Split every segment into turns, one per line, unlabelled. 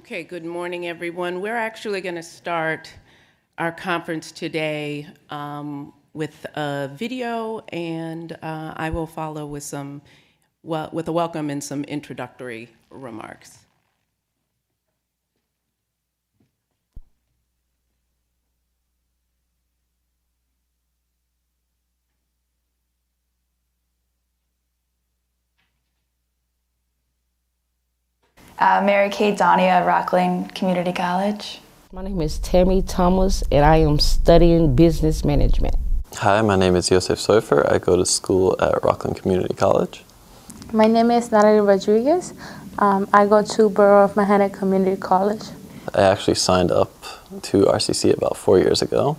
Okay, good morning, everyone. We're actually going to start our conference today with a video, and I will follow with with a welcome and some introductory remarks.
Mary Kay Donnie at Rockland Community College.
My name is Tammy Thomas, and I am studying business management.
Hi, my name is José. I go to school at Rockland Community College.
My name is Natalie Rodriguez. I go to Borough of Mahana Community College.
I actually signed up to RCC about 4 years ago,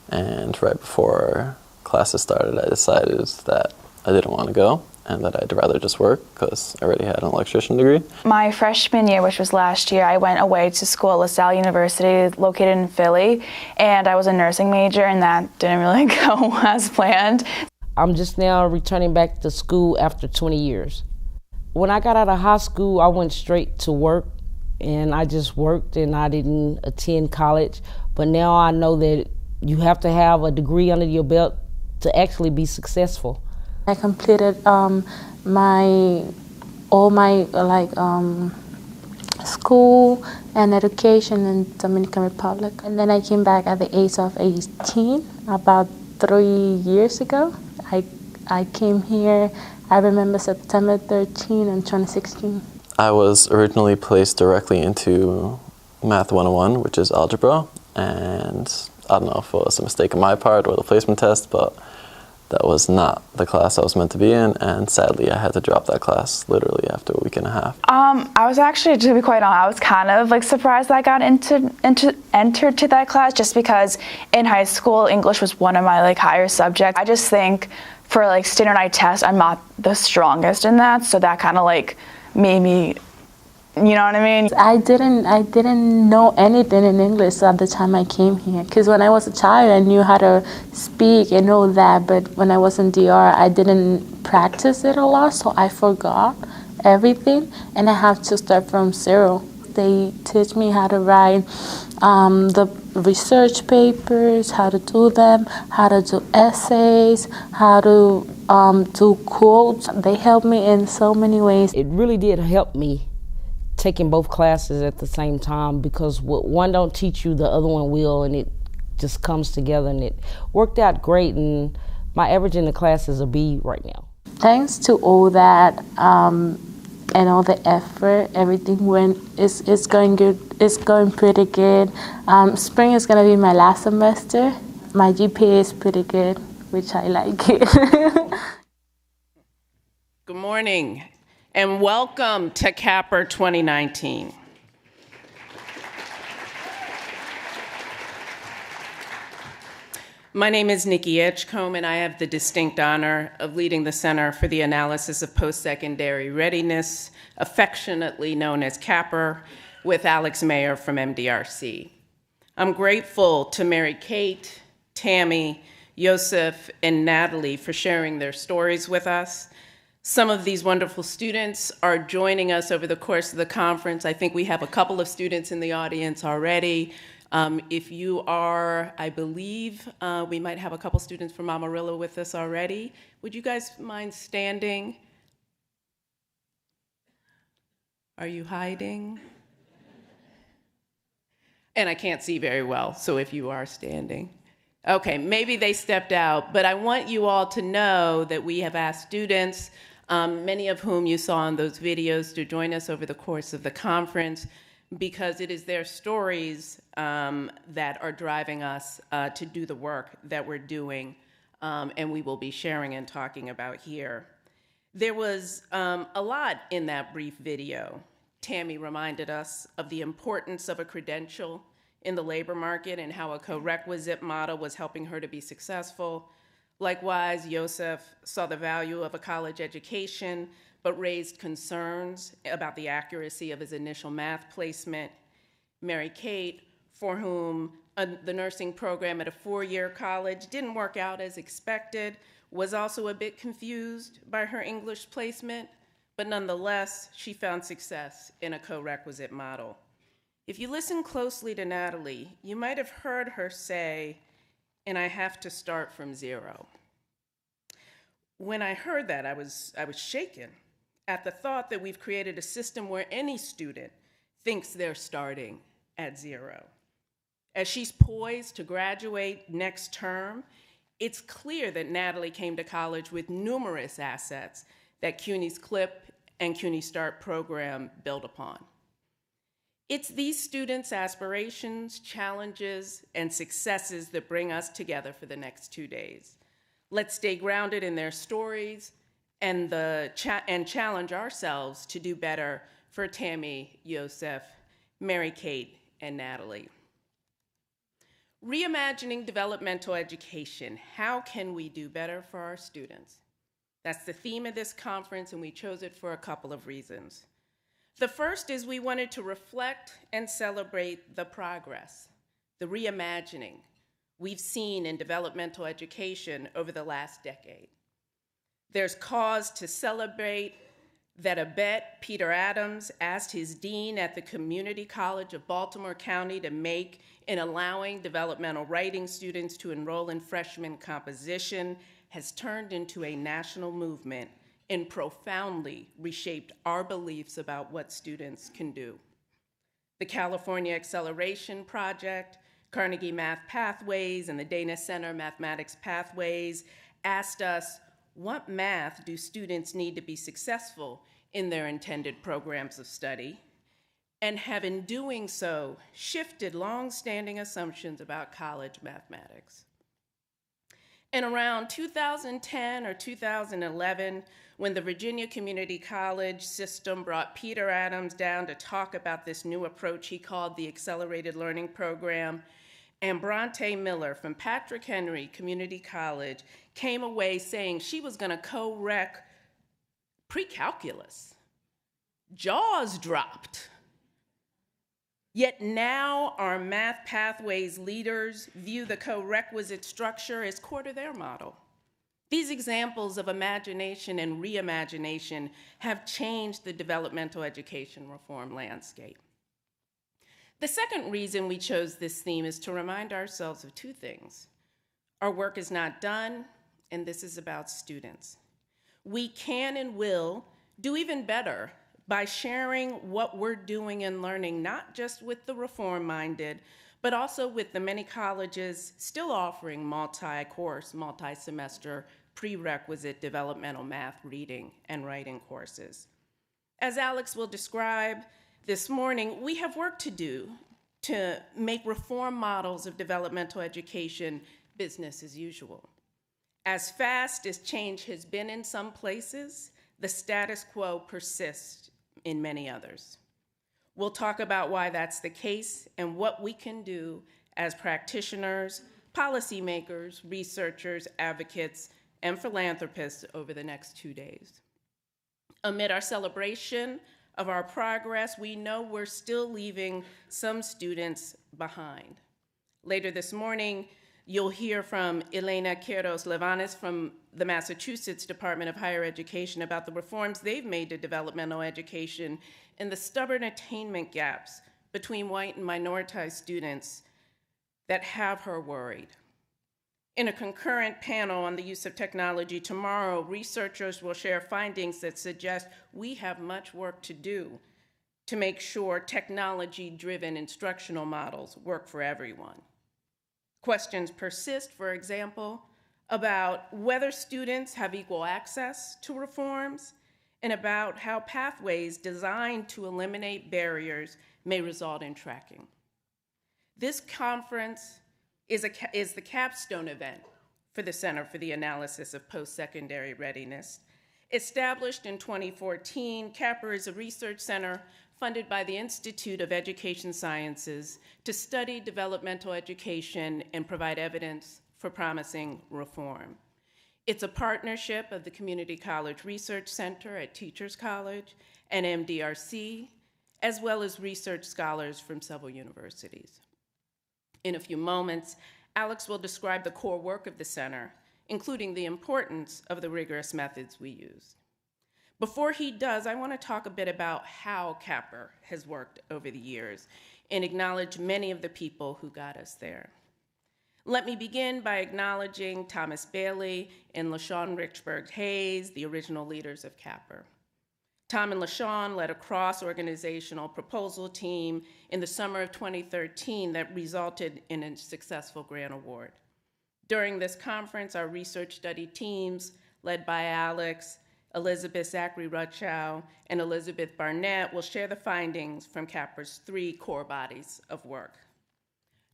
and right before classes started, I decided that I didn't want to go and that I'd rather just work because I already had an electrician degree.
My freshman year, which was last year, I went away to school at LaSalle University, located in Philly, and I was a nursing major, and that didn't really go as planned.
I'm just now returning back to school after 20 years. When I got out of high school, I went straight to work, and I just worked, and I didn't attend college. But now I know that you have to have a degree under your belt to actually be successful.
I completed school and education in Dominican Republic, and then I came back at the age of 18 about 3 years ago. I came here, I remember September 13 in 2016.
I was originally placed directly into Math 101, which is algebra, and I don't know if it was a mistake on my part or the placement test, but that was not the class I was meant to be in, and sadly I had to drop that class literally after a week and a half.
I was actually, to be quite honest, I was kind of surprised I got entered to that class, just because in high school English was one of my higher subjects. I just think for standardized tests I'm not the strongest in that, so that kind of made me, you know what I mean?
I didn't know anything in English at the time I came here, because when I was a child I knew how to speak and all that, but when I was in DR I didn't practice it a lot, so I forgot everything and I have to start from zero. They teach me how to write the research papers, how to do them, how to do essays, how to do quotes. They helped me in so many ways.
It really did help me taking both classes at the same time, because what one don't teach you, the other one will, and it just comes together, and it worked out great, and my average in the class is a B right now.
Thanks to all that and all the effort, everything it's going good. It's going pretty good. Spring is going to be my last semester. My GPA is pretty good, which I like it.
Good morning, and welcome to CAPR 2019. My name is Nikki Edgecombe, and I have the distinct honor of leading the Center for the Analysis of Postsecondary Readiness, affectionately known as CAPR, with Alex Mayer from MDRC. I'm grateful to Mary Kate, Tammy, José, and Natalie for sharing their stories with us. Some of these wonderful students are joining us over the course of the conference. I think we have a couple of students in the audience already. If you are, I believe, we might have a couple students from Amarillo with us already. Would you guys mind standing? Are you hiding? And I can't see very well, so if you are standing. Okay, maybe they stepped out, but I want you all to know that we have asked students, many of whom you saw in those videos, to join us over the course of the conference, because it is their stories that are driving us to do the work that we're doing, and we will be sharing and talking about here. There was a lot in that brief video. Tammy reminded us of the importance of a credential in the labor market and how a co-requisite model was helping her to be successful. Likewise, José saw the value of a college education, but raised concerns about the accuracy of his initial math placement. Mary Kate, for whom the nursing program at a 4-year college didn't work out as expected, was also a bit confused by her English placement, but nonetheless, she found success in a co-requisite model. If you listen closely to Natalie, you might have heard her say, "And I have to start from zero." When I heard that, I was shaken at the thought that we've created a system where any student thinks they're starting at zero. As she's poised to graduate next term, it's clear that Natalie came to college with numerous assets that CUNY's CLIP and CUNY START program build upon. It's these students' aspirations, challenges, and successes that bring us together for the next 2 days. Let's stay grounded in their stories and challenge ourselves to do better for Tammy, Yosef, Mary Kate, and Natalie. Reimagining developmental education. How can we do better for our students? That's the theme of this conference, and we chose it for a couple of reasons. The first is we wanted to reflect and celebrate the progress, the reimagining we've seen in developmental education over the last decade. There's cause to celebrate that Abet Peter Adams asked his dean at the Community College of Baltimore County to make in allowing developmental writing students to enroll in freshman composition has turned into a national movement and profoundly reshaped our beliefs about what students can do. The California Acceleration Project, Carnegie Math Pathways, and the Dana Center Mathematics Pathways asked us, what math do students need to be successful in their intended programs of study? And have in doing so shifted long-standing assumptions about college mathematics. In around 2010 or 2011, when the Virginia Community College system brought Peter Adams down to talk about this new approach he called the Accelerated Learning Program, and Bronte Miller from Patrick Henry Community College came away saying she was going to co-rec pre-calculus. Jaws dropped. Yet now our math pathways leaders view the co-requisite structure as core to their model. These examples of imagination and reimagination have changed the developmental education reform landscape. The second reason we chose this theme is to remind ourselves of two things. Our work is not done, and this is about students. We can and will do even better by sharing what we're doing and learning, not just with the reform-minded, but also with the many colleges still offering multi-course, multi-semester, prerequisite developmental math reading and writing courses. As Alex will describe this morning, we have work to do to make reform models of developmental education business as usual. As fast as change has been in some places, the status quo persists in many others. We'll talk about why that's the case and what we can do as practitioners, policymakers, researchers, advocates, and philanthropists over the next 2 days. Amid our celebration of our progress, we know we're still leaving some students behind. Later this morning, you'll hear from Elena Quiroz-Livanis from the Massachusetts Department of Higher Education about the reforms they've made to developmental education and the stubborn attainment gaps between white and minoritized students that have her worried. In a concurrent panel on the use of technology tomorrow, researchers will share findings that suggest we have much work to do to make sure technology-driven instructional models work for everyone. Questions persist, for example, about whether students have equal access to reforms and about how pathways designed to eliminate barriers may result in tracking. This conference is the capstone event for the Center for the Analysis of Postsecondary Readiness. Established in 2014, CAPR is a research center funded by the Institute of Education Sciences to study developmental education and provide evidence for promising reform. It's a partnership of the Community College Research Center at Teachers College and MDRC, as well as research scholars from several universities. In a few moments, Alex will describe the core work of the center, including the importance of the rigorous methods we use. Before he does, I want to talk a bit about how CAPR has worked over the years and acknowledge many of the people who got us there. Let me begin by acknowledging Thomas Bailey and LaShawn Richburg Hayes, the original leaders of CAPR. Tom and LaShawn led a cross-organizational proposal team in the summer of 2013 that resulted in a successful grant award. During this conference, our research study teams, led by Alex, Elizabeth Zachry Rutschow, and Elizabeth Barnett, will share the findings from CAPR's 3 core bodies of work.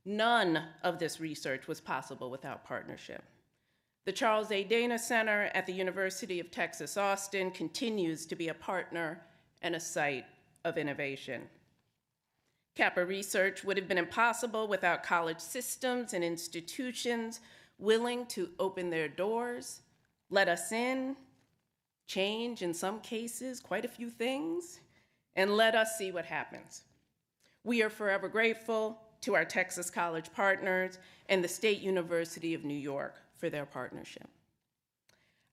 None of this research was possible without partnership. The Charles A. Dana Center at the University of Texas, Austin continues to be a partner and a site of innovation. CAPR research would have been impossible without college systems and institutions willing to open their doors, let us in, change, in some cases, quite a few things, and let us see what happens. We are forever grateful to our Texas college partners and the State University of New York for their partnership.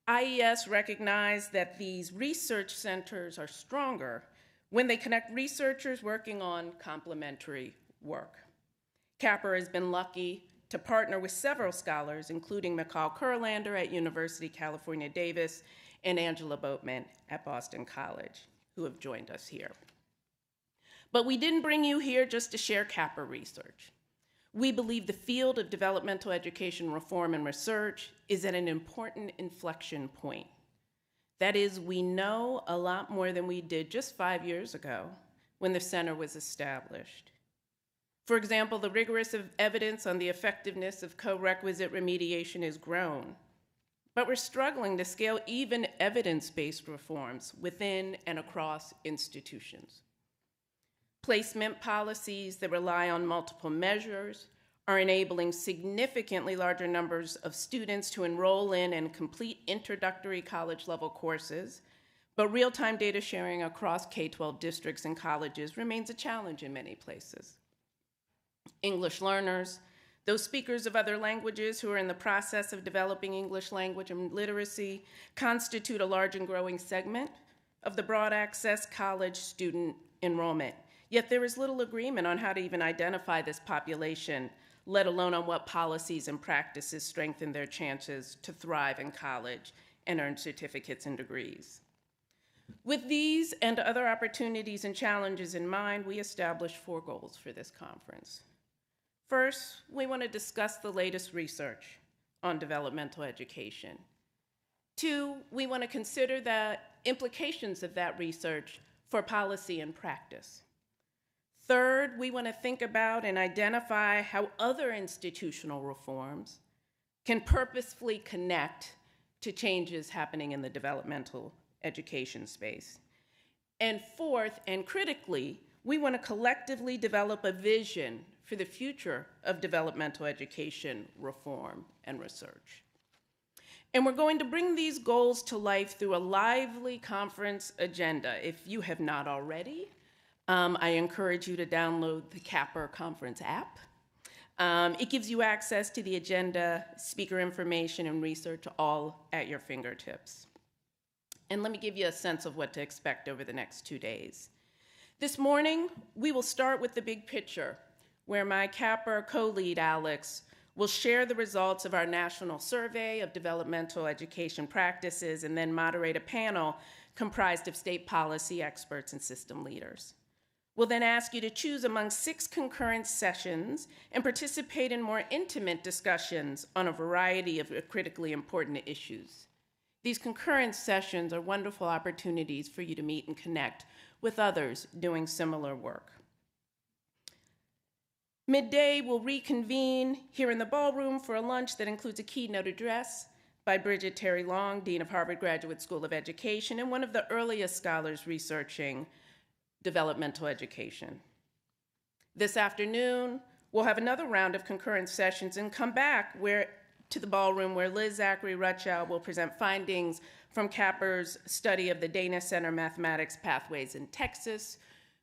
IES recognized that these research centers are stronger when they connect researchers working on complementary work. CAPR has been lucky to partner with several scholars, including Michal Kurlander at University of California, Davis, and Angela Boatman at Boston College, who have joined us here. But we didn't bring you here just to share CAPR research. We believe the field of developmental education reform and research is at an important inflection point. That is, we know a lot more than we did just 5 years ago when the center was established. For example, the rigorous evidence on the effectiveness of co-requisite remediation has grown, but we're struggling to scale even evidence-based reforms within and across institutions. Placement policies that rely on multiple measures are enabling significantly larger numbers of students to enroll in and complete introductory college-level courses, but real-time data sharing across K-12 districts and colleges remains a challenge in many places. English learners, those speakers of other languages who are in the process of developing English language and literacy, constitute a large and growing segment of the broad access college student enrollment. Yet there is little agreement on how to even identify this population, let alone on what policies and practices strengthen their chances to thrive in college and earn certificates and degrees. With these and other opportunities and challenges in mind, we established 4 goals for this conference. First, we want to discuss the latest research on developmental education. 2, we want to consider the implications of that research for policy and practice. Third, we want to think about and identify how other institutional reforms can purposefully connect to changes happening in the developmental education space. And fourth, and critically, we want to collectively develop a vision for the future of developmental education reform and research. And we're going to bring these goals to life through a lively conference agenda. If you have not already, I encourage you to download the CAPR conference app. It gives you access to the agenda, speaker information, and research all at your fingertips. And let me give you a sense of what to expect over the next 2 days. This morning, we will start with the big picture, where my CAPR co-lead, Alex, will share the results of our national survey of developmental education practices and then moderate a panel comprised of state policy experts and system leaders. We'll then ask you to choose among 6 concurrent sessions and participate in more intimate discussions on a variety of critically important issues. These concurrent sessions are wonderful opportunities for you to meet and connect with others doing similar work. Midday, we'll reconvene here in the ballroom for a lunch that includes a keynote address by Bridget Terry Long, Dean of Harvard Graduate School of Education, and one of the earliest scholars researching developmental education. This afternoon, we'll have another round of concurrent sessions and come back to the ballroom where Liz Zachry Rutschow will present findings from CAPR's study of the Dana Center Mathematics Pathways in Texas,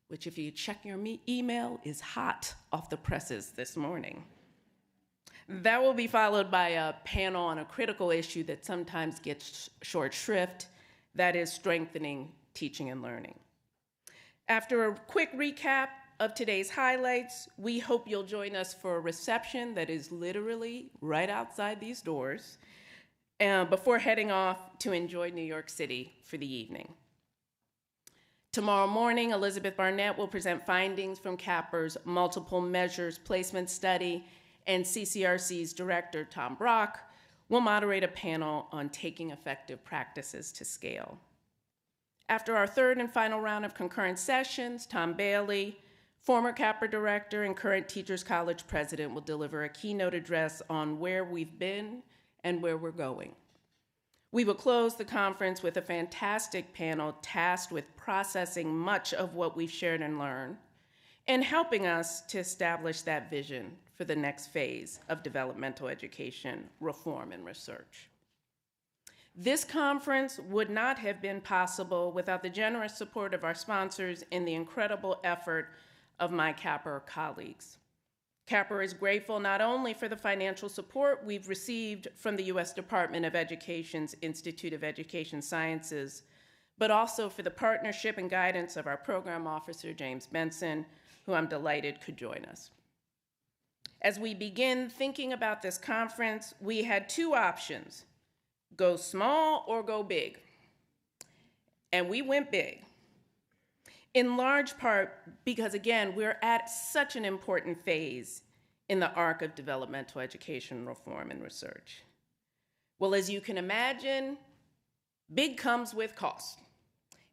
which, if you check your email, is hot off the presses this morning. That will be followed by a panel on a critical issue that sometimes gets short shrift, that is strengthening teaching and learning. After a quick recap of today's highlights, we hope you'll join us for a reception that is literally right outside these doors before heading off to enjoy New York City for the evening. Tomorrow morning, Elizabeth Barnett will present findings from CAPR's multiple measures placement study, and CCRC's director, Tom Brock, will moderate a panel on taking effective practices to scale. After our third and final round of concurrent sessions, Tom Bailey, former CAPR director and current Teachers College president, will deliver a keynote address on where we've been and where we're going. We will close the conference with a fantastic panel tasked with processing much of what we've shared and learned and helping us to establish that vision for the next phase of developmental education, reform, and research. This conference would not have been possible without the generous support of our sponsors and the incredible effort of my CAPR colleagues. CAPR is grateful not only for the financial support we've received from the U.S. Department of Education's Institute of Education Sciences, but also for the partnership and guidance of our program officer, James Benson, who I'm delighted could join us. As we begin thinking about this conference, we had two options: go small or go big. And we went big. In large part because, again, we're at such an important phase in the arc of developmental education reform and research. Well, as you can imagine, big comes with cost.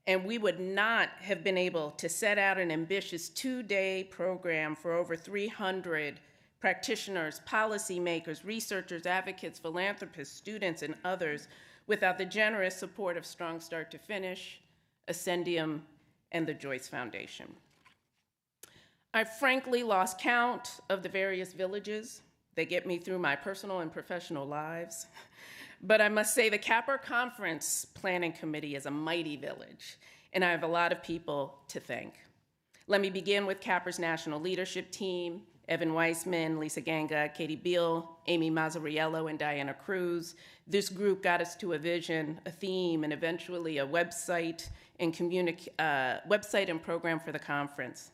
And we would not have been able to set out an ambitious 2-day program for over 300 practitioners, policymakers, researchers, advocates, philanthropists, students, and others without the generous support of Strong Start to Finish, Ascendium, and the Joyce Foundation. I frankly lost count of the various villages that get me through my personal and professional lives, but I must say the CAPR Conference Planning Committee is a mighty village, and I have a lot of people to thank. Let me begin with CAPR's national leadership team: Evan Weissman, Lisa Ganga, Katie Beal, Amy Mazzariello, and Diana Cruz. This group got us to a vision, a theme, and eventually a website and program for the conference.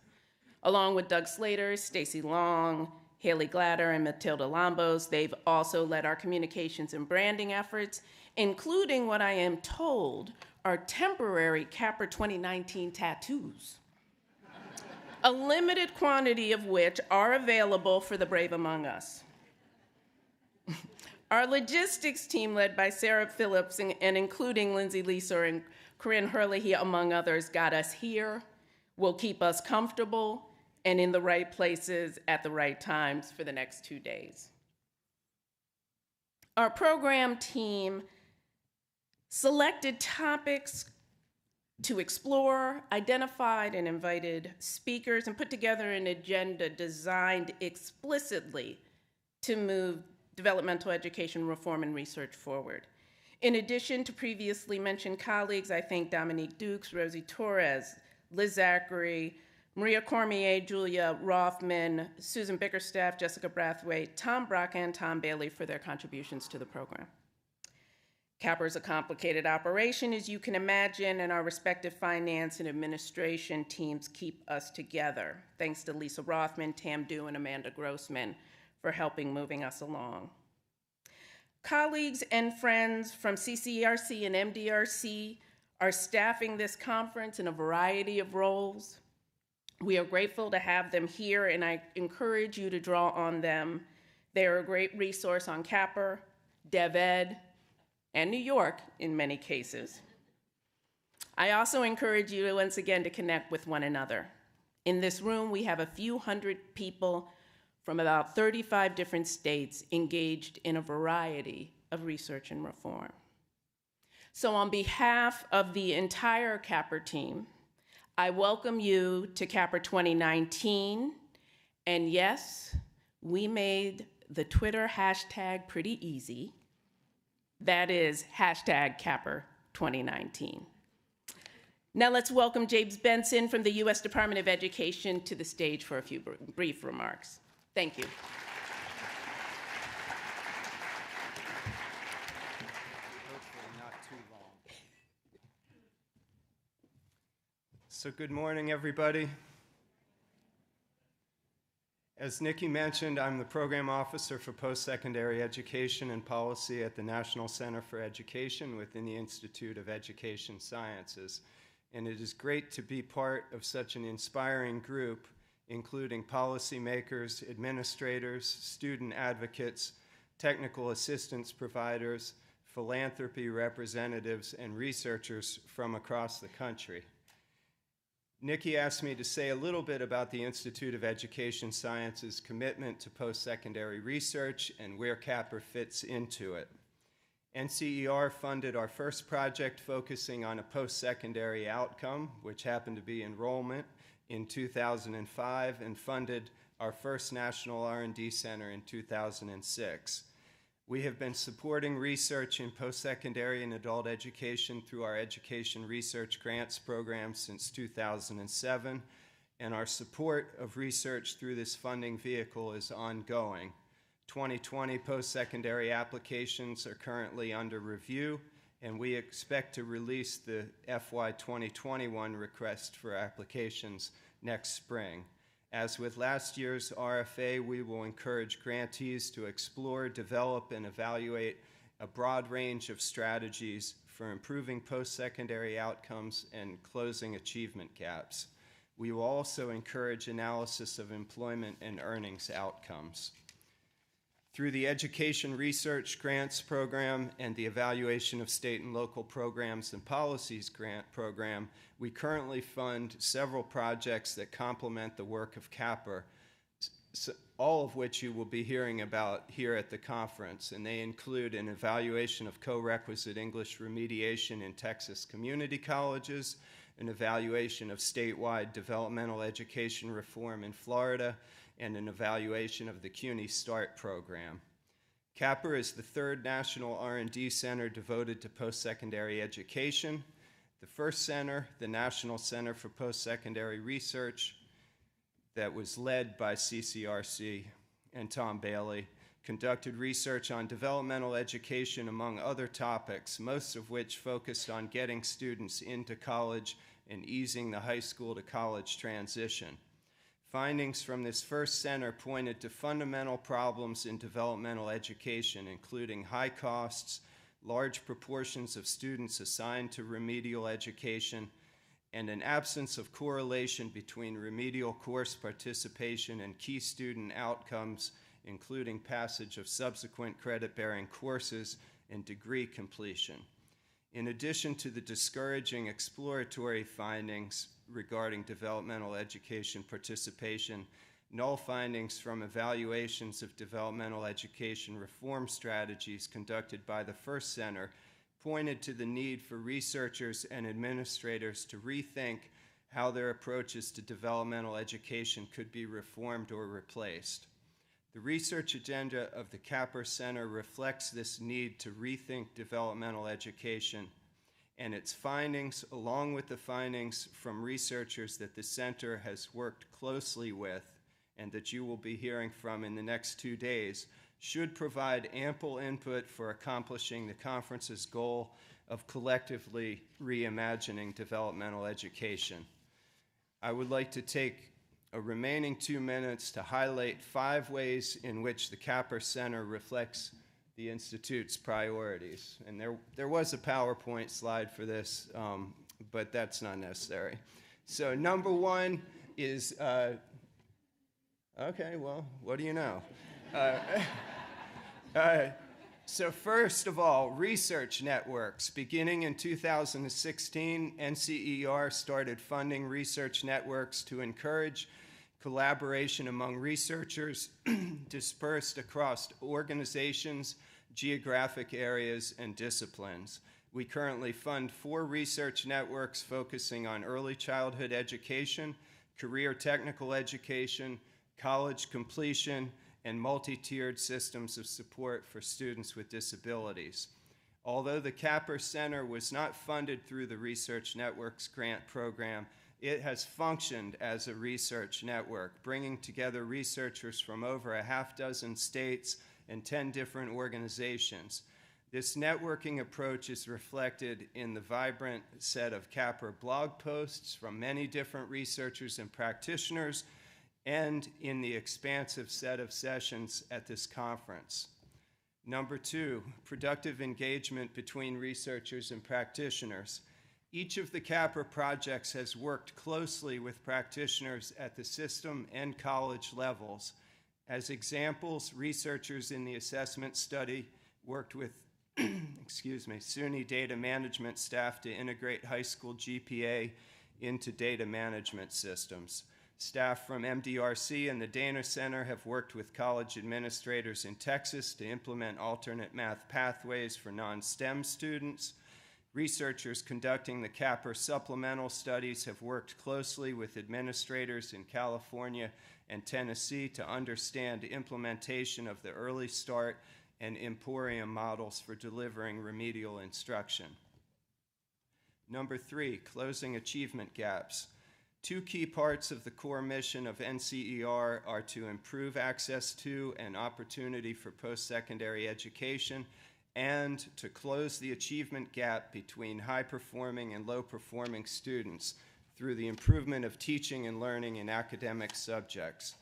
Along with Doug Slater, Stacy Long, Haley Glatter, and Matilda Lambos, they've also led our communications and branding efforts, including what I am told are temporary CAPR 2019 tattoos, a limited quantity of which are available for the brave among us. Our logistics team, led by Sarah Phillips and including Lindsay Lisa and Corinne Hurley, among others, got us here, will keep us comfortable and in the right places at the right times for the next 2 days. Our program team selected topics to explore, identified and invited speakers, and put together an agenda designed explicitly to move developmental education reform and research forward. In addition to previously mentioned colleagues, I thank Dominique Dukes, Rosie Torres, Liz Zachry, Maria Cormier, Julia Rothman, Susan Bickerstaff, Jessica Brathwaite, Tom Brock, and Tom Bailey for their contributions to the program. CAPR is a complicated operation, as you can imagine, and our respective finance and administration teams keep us together. Thanks to Lisa Rothman, Tam Dew, and Amanda Grossman for helping moving us along. Colleagues and friends from CCRC and MDRC are staffing this conference in a variety of roles. We are grateful to have them here, and I encourage you to draw on them. They are a great resource on CAPR, DevEd, and New York in many cases. I also encourage you once again to connect with one another. In this room, we have a few hundred people from about 35 different states engaged in a variety of research and reform. So on behalf of the entire CAPR team, I welcome you to CAPR 2019, and yes, we made the Twitter hashtag pretty easy. That is hashtag CAPR 2019. Now let's welcome James Benson from the U.S. Department of Education to the stage for a few brief remarks. Thank you.
Hopefully not too long. So good morning, everybody. As Nikki mentioned, I'm the Program Officer for Postsecondary Education and Policy at the National Center for Education within the Institute of Education Sciences. And it is great to be part of such an inspiring group, including policymakers, administrators, student advocates, technical assistance providers, philanthropy representatives, and researchers from across the country. Nikki asked me to say a little bit about the Institute of Education Sciences' commitment to post-secondary research and where CAPR fits into it. NCER funded our first project focusing on a post-secondary outcome, which happened to be enrollment, in 2005, and funded our first National R&D Center in 2006. We have been supporting research in post-secondary and adult education through our Education Research Grants program since 2007, and our support of research through this funding vehicle is ongoing. 2020 post-secondary applications are currently under review, and we expect to release the FY 2021 request for applications next spring. As with last year's RFA, we will encourage grantees to explore, develop, and evaluate a broad range of strategies for improving post-secondary outcomes and closing achievement gaps. We will also encourage analysis of employment and earnings outcomes. Through the Education Research Grants Program and the Evaluation of State and Local Programs and Policies Grant Program, we currently fund several projects that complement the work of CAPR, all of which you will be hearing about here at the conference, and they include an evaluation of co-requisite English remediation in Texas community colleges, an evaluation of statewide developmental education reform in Florida, and an evaluation of the CUNY START program. CAPR is the third national R&D center devoted to post-secondary education. The first center, the National Center for Post-Secondary Research, that was led by CCRC and Tom Bailey, conducted research on developmental education among other topics, most of which focused on getting students into college and easing the high school to college transition. Findings from this first center pointed to fundamental problems in developmental education, including high costs, large proportions of students assigned to remedial education, and an absence of correlation between remedial course participation and key student outcomes, including passage of subsequent credit-bearing courses and degree completion. In addition to the discouraging exploratory findings regarding developmental education participation, null findings from evaluations of developmental education reform strategies conducted by the first center pointed to the need for researchers and administrators to rethink how their approaches to developmental education could be reformed or replaced. The research agenda of the CAPR Center reflects this need to rethink developmental education, and its findings, along with the findings from researchers that the center has worked closely with and that you will be hearing from in the next 2 days, should provide ample input for accomplishing the conference's goal of collectively reimagining developmental education. I would like to take a remaining 2 minutes to highlight 5 ways in which the CAPR Center reflects the Institute's priorities. And there was a PowerPoint slide for this, but that's not necessary. So number 1 is, okay, well, what do you know? So first of all, research networks. Beginning in 2016, NCER started funding research networks to encourage collaboration among researchers dispersed across organizations, geographic areas, and disciplines. We currently fund 4 research networks focusing on early childhood education, career technical education, college completion, and multi-tiered systems of support for students with disabilities. Although the CAPR Center was not funded through the Research Networks grant program, it has functioned as a research network, bringing together researchers from over a half dozen states and 10 different organizations. This networking approach is reflected in the vibrant set of CAPR blog posts from many different researchers and practitioners, and in the expansive set of sessions at this conference. Number 2, productive engagement between researchers and practitioners. Each of the CAPR projects has worked closely with practitioners at the system and college levels. As examples, researchers in the assessment study worked with SUNY data management staff to integrate high school GPA into data management systems. Staff from MDRC and the Dana Center have worked with college administrators in Texas to implement alternate math pathways for non-STEM students. Researchers conducting the CAPR supplemental studies have worked closely with administrators in California and Tennessee to understand implementation of the Early Start and Emporium models for delivering remedial instruction. Number 3, closing achievement gaps. 2 key parts of the core mission of NCER are to improve access to and opportunity for post-secondary education and to close the achievement gap between high-performing and low-performing students through the improvement of teaching and learning in academic subjects.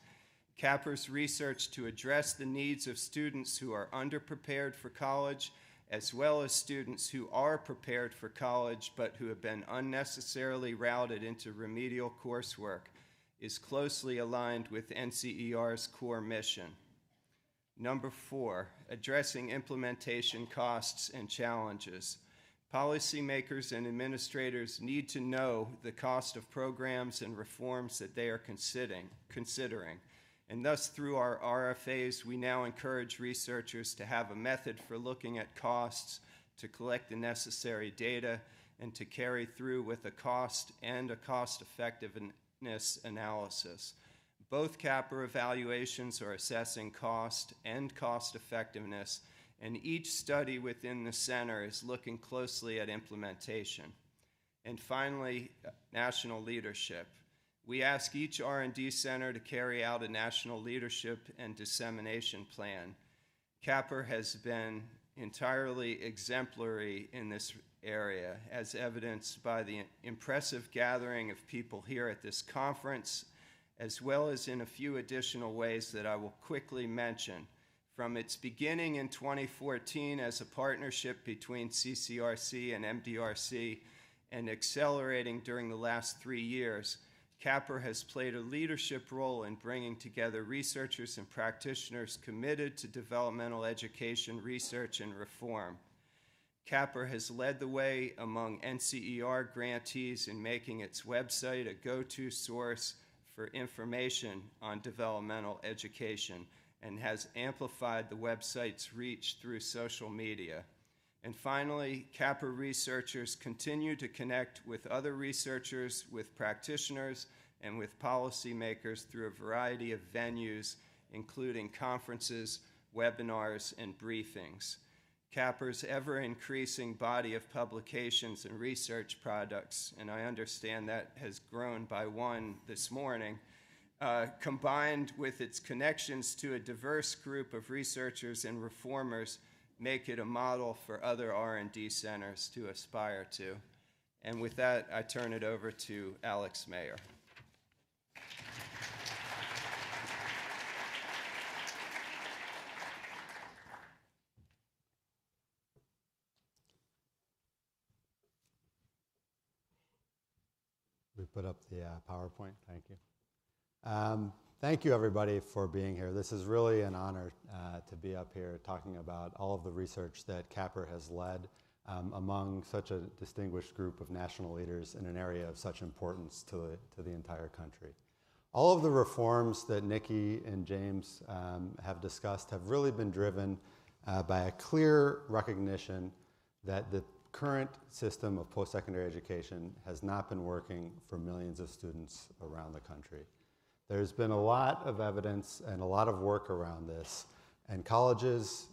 CAPR's research to address the needs of students who are underprepared for college, as well as students who are prepared for college but who have been unnecessarily routed into remedial coursework, is closely aligned with NCER's core mission. Number 4, addressing implementation costs and challenges. Policymakers and administrators need to know the cost of programs and reforms that they are considering. And thus, through our RFAs, we now encourage researchers to have a method for looking at costs, to collect the necessary data, and to carry through with a cost and a cost-effectiveness analysis. Both CAPR evaluations are assessing cost and cost-effectiveness, and each study within the center is looking closely at implementation. And finally, national leadership. We ask each R&D center to carry out a national leadership and dissemination plan. CAPR has been entirely exemplary in this area, as evidenced by the impressive gathering of people here at this conference, as well as in a few additional ways that I will quickly mention. From its beginning in 2014 as a partnership between CCRC and MDRC, and accelerating during the last 3 years, CAPR has played a leadership role in bringing together researchers and practitioners committed to developmental education, research, and reform. CAPR has led the way among NCER grantees in making its website a go-to source for information on developmental education and has amplified the website's reach through social media. And finally, CAPR researchers continue to connect with other researchers, with practitioners, and with policymakers through a variety of venues, including conferences, webinars, and briefings. CAPR's ever-increasing body of publications and research products, and I understand that has grown by 1 this morning, combined with its connections to a diverse group of researchers and reformers, make it a model for other R&D centers to aspire to. And with that, I turn it over to Alex Mayer.
We put up the PowerPoint, thank you. Thank you everybody for being here. This is really an honor to be up here talking about all of the research that CAPR has led among such a distinguished group of national leaders in an area of such importance to the entire country. All of the reforms that Nikki and James have discussed have really been driven by a clear recognition that the current system of post-secondary education has not been working for millions of students around the country. There's been a lot of evidence and a lot of work around this, and colleges,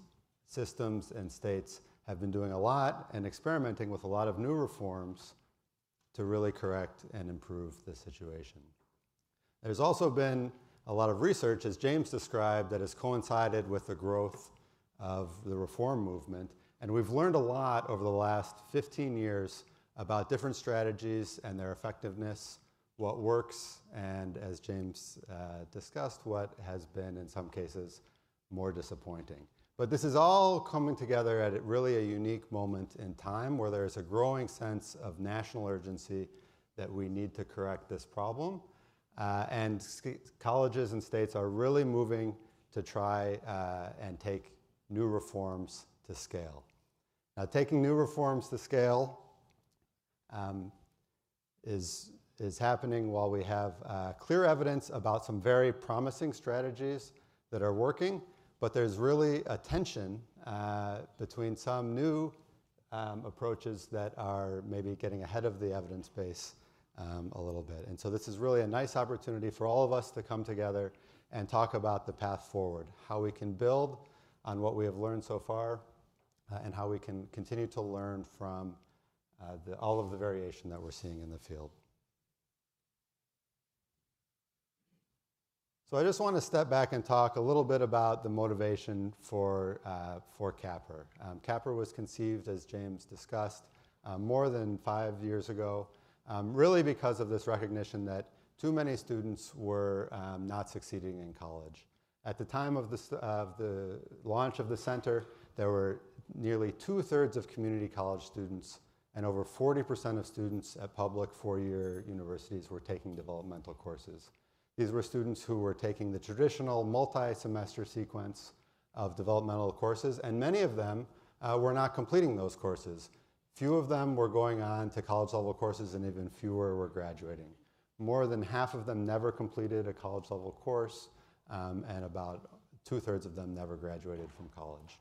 systems, and states have been doing a lot and experimenting with a lot of new reforms to really correct and improve the situation. There's also been a lot of research, as James described, that has coincided with the growth of the reform movement And we've learned a lot over the last 15 years about different strategies and their effectiveness, what works, and as James discussed, what has been, in some cases, more disappointing. But this is all coming together at really a unique moment in time where there's a growing sense of national urgency that we need to correct this problem. And colleges and states are really moving to try and take new reforms to scale. Now, taking new reforms to scale is happening while we have clear evidence about some very promising strategies that are working, but there's really a tension between some new approaches that are maybe getting ahead of the evidence base a little bit. And so this is really a nice opportunity for all of us to come together and talk about the path forward, how we can build on what we have learned so far, and how we can continue to learn from all of the variation that we're seeing in the field. So I just want to step back and talk a little bit about the motivation for CAPR. CAPR was conceived, as James discussed, more than 5 years ago, really because of this recognition that too many students were not succeeding in college. At the time of the launch of the center, there were nearly 2/3 of community college students, and over 40% of students at public four-year universities were taking developmental courses. These were students who were taking the traditional multi-semester sequence of developmental courses, and many of them were not completing those courses. Few of them were going on to college-level courses, and even fewer were graduating. More than half of them never completed a college-level course, and about 2/3 of them never graduated from college.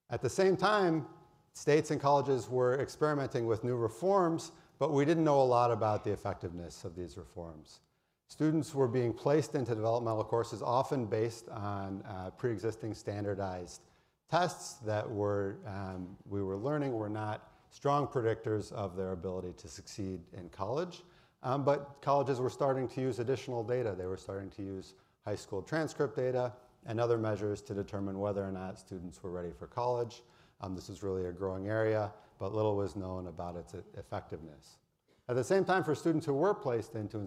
At the same time, states and colleges were experimenting with new reforms, but we didn't know a lot about the effectiveness of these reforms. Students were being placed into developmental courses often based on pre-existing standardized tests that we were learning were not strong predictors of their ability to succeed in college. But colleges were starting to use additional data. They were starting to use high school transcript data and other measures to determine whether or not students were ready for college. This is really a growing area, but little was known about its effectiveness. At the same time, for students who were placed into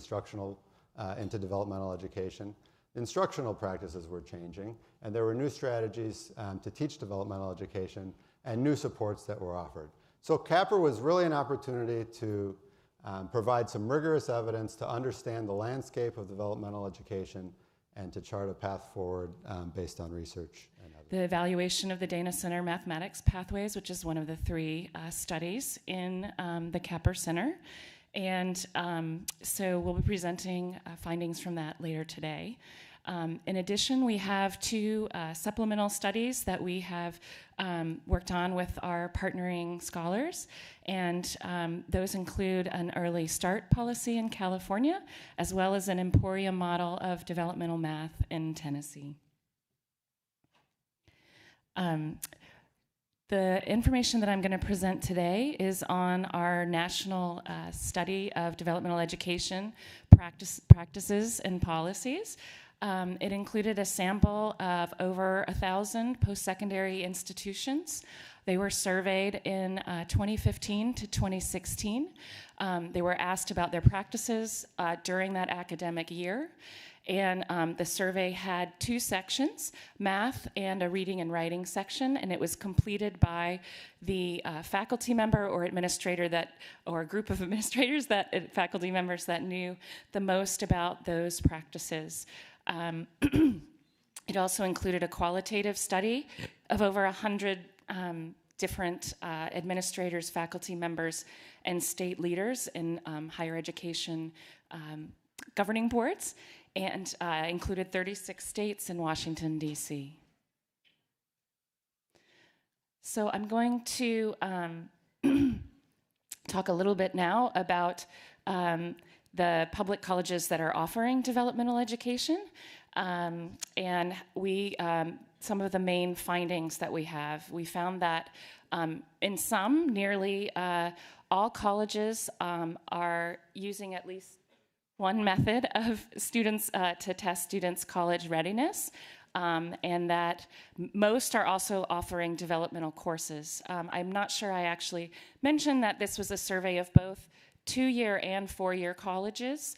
into developmental education, instructional practices were changing, and there were new strategies to teach developmental education and new supports that were offered. So CAPR was really an opportunity to provide some rigorous evidence to understand the landscape of developmental education and to chart a path forward based on research and evidence.
The evaluation of the Dana Center Mathematics Pathways, which is one of the 3 studies in the CAPR Center. And so we'll be presenting findings from that later today. In addition, we have 2 supplemental studies that we have worked on with our partnering scholars, and those include an early start policy in California, as well as an Emporium model of developmental math in Tennessee. The information that I'm going to present today is on our national study of developmental education practices and policies. It included a sample of over 1,000 post-secondary institutions. They were surveyed in 2015 to 2016. They were asked about their practices during that academic year. And the survey had 2 sections, math and a reading and writing section, and it was completed by the faculty member or administrator or a group of administrators faculty members that knew the most about those practices. It also included a qualitative study of over 100 different administrators, faculty members, and state leaders in higher education governing boards, and included 36 states and Washington, D.C. So I'm going to talk a little bit now about the public colleges that are offering developmental education, and some of the main findings that we have. We found that in some, nearly all colleges are using at least one method of students to test students' college readiness. and that most are also offering developmental courses. I'm not sure I actually mentioned that this was a survey of both 2-year and 4-year colleges,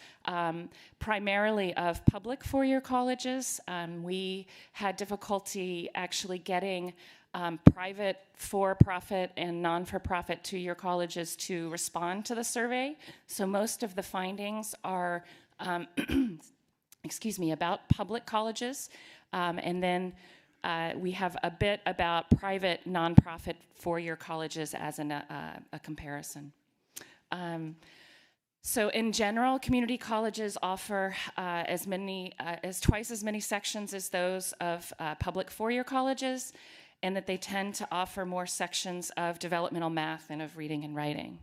primarily of public 4-year colleges. We had difficulty actually getting private for-profit and non-for-profit 2-year colleges to respond to the survey. So most of the findings are, excuse me, about public colleges. And then we have a bit about private nonprofit 4-year colleges as a comparison. So in general, community colleges offer as twice as many sections as those of public 4-year colleges, and that they tend to offer more sections of developmental math and of reading and writing.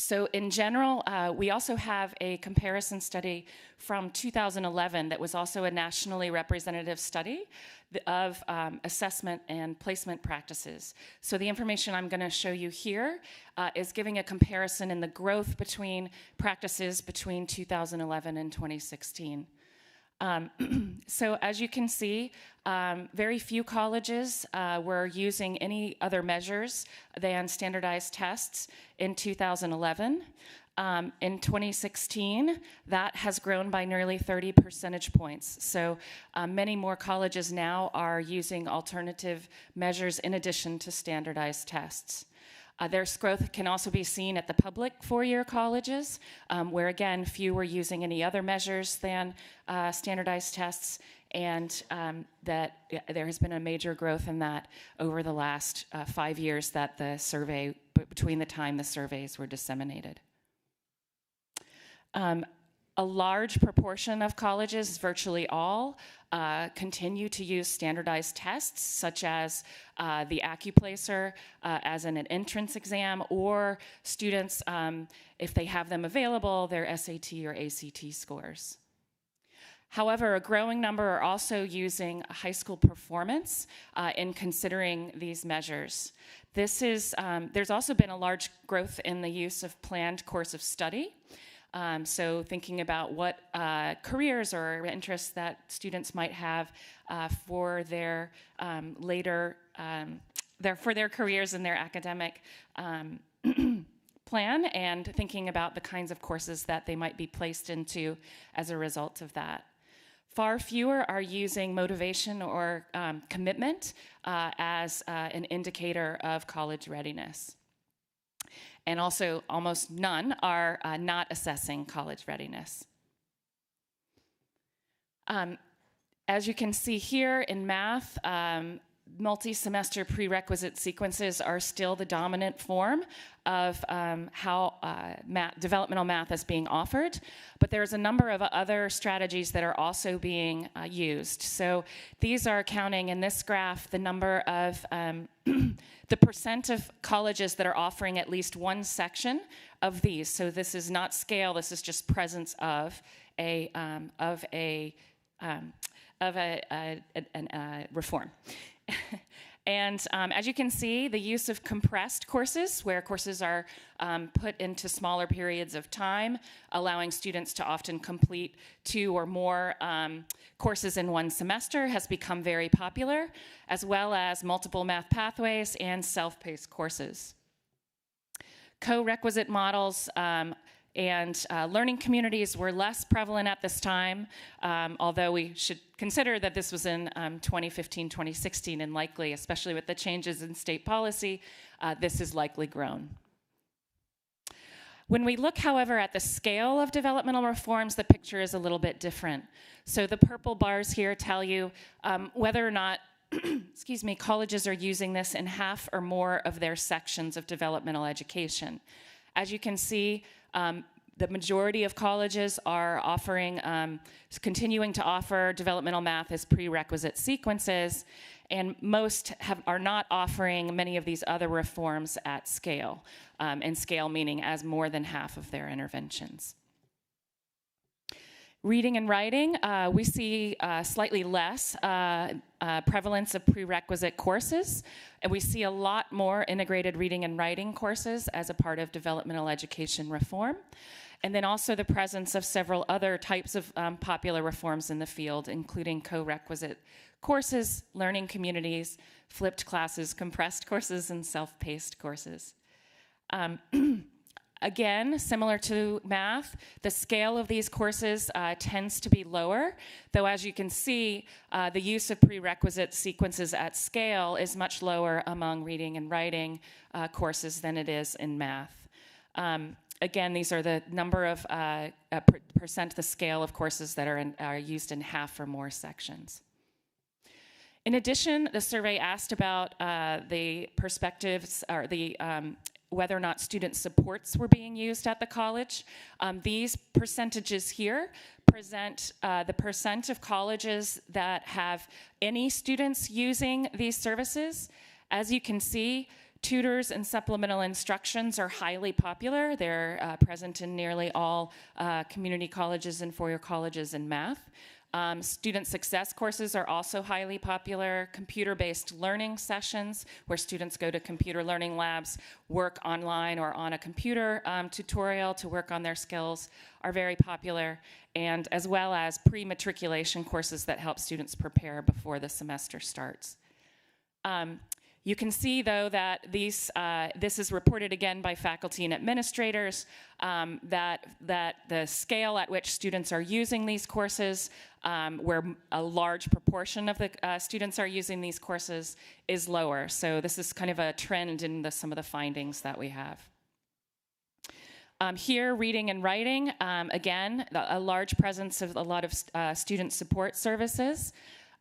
So in general, we also have a comparison study from 2011 that was also a nationally representative study of assessment and placement practices. So the information I'm going to show you here is giving a comparison in the growth between practices between 2011 and 2016. So as you can see, very few colleges were using any other measures than standardized tests in 2011. In 2016, that has grown by nearly 30 percentage points. So many more colleges now are using alternative measures in addition to standardized tests. Their growth can also be seen at the public 4-year colleges, where again, few were using any other measures than standardized tests, and that there has been a major growth in that over the last 5 years that the survey, between the time the surveys were disseminated. A large proportion of colleges, virtually all, continue to use standardized tests, such as the AccuPlacer as an entrance exam, or students, if they have them available, their SAT or ACT scores. However, a growing number are also using high school performance in considering these measures. This is, there's also been a large growth in the use of planned course of study. So thinking about what careers or interests that students might have for their for their careers in their academic plan, and thinking about the kinds of courses that they might be placed into as a result of that. Far fewer are using motivation or commitment as an indicator of college readiness. And also, almost none are not assessing college readiness. As you can see here in math, multi-semester prerequisite sequences are still the dominant form of how developmental math is being offered, but there's a number of other strategies that are also being used. So these are counting in this graph the number of the percent of colleges that are offering at least one section of these. So this is not scale, this is just presence of a reform. And as you can see, the use of compressed courses, where courses are put into smaller periods of time, allowing students to often complete 2 or more courses in one semester, has become very popular, as well as multiple math pathways and self-paced courses. Co-requisite models and learning communities were less prevalent at this time, although we should consider that this was in 2015, 2016, and likely, especially with the changes in state policy, this has likely grown. When we look, however, at the scale of developmental reforms, the picture is a little bit different. So the purple bars here tell you whether or not excuse me, colleges are using this in half or more of their sections of developmental education. As you can see, the majority of colleges are offering, continuing to offer developmental math as prerequisite sequences, and most are not offering many of these other reforms at scale, and scale meaning as more than half of their interventions. Reading and writing, we see slightly less prevalence of prerequisite courses, and we see a lot more integrated reading and writing courses as a part of developmental education reform. And then also the presence of several other types of popular reforms in the field, including co-requisite courses, learning communities, flipped classes, compressed courses, and self-paced courses. Again, similar to math, the scale of these courses tends to be lower, though as you can see, the use of prerequisite sequences at scale is much lower among reading and writing courses than it is in math. Again, these are the number of percent the scale of courses that are used in half or more sections. In addition, the survey asked about the perspectives or the whether or not student supports were being used at the college. These percentages here present the percent of colleges that have any students using these services. As you can see, tutors and supplemental instructions are highly popular. They're present in nearly all community colleges and four-year colleges in math. Student success courses are also highly popular. Computer-based learning sessions, where students go to computer learning labs, work online or on a computer tutorial to work on their skills, are very popular, and as well as pre-matriculation courses that help students prepare before the semester starts. You can see, though, that this is reported again by faculty and administrators, that the scale at which students are using these courses, where a large proportion of the students are using these courses, is lower. So this is kind of a trend in some of the findings that we have. Here, reading and writing, again, a large presence of a lot of student support services.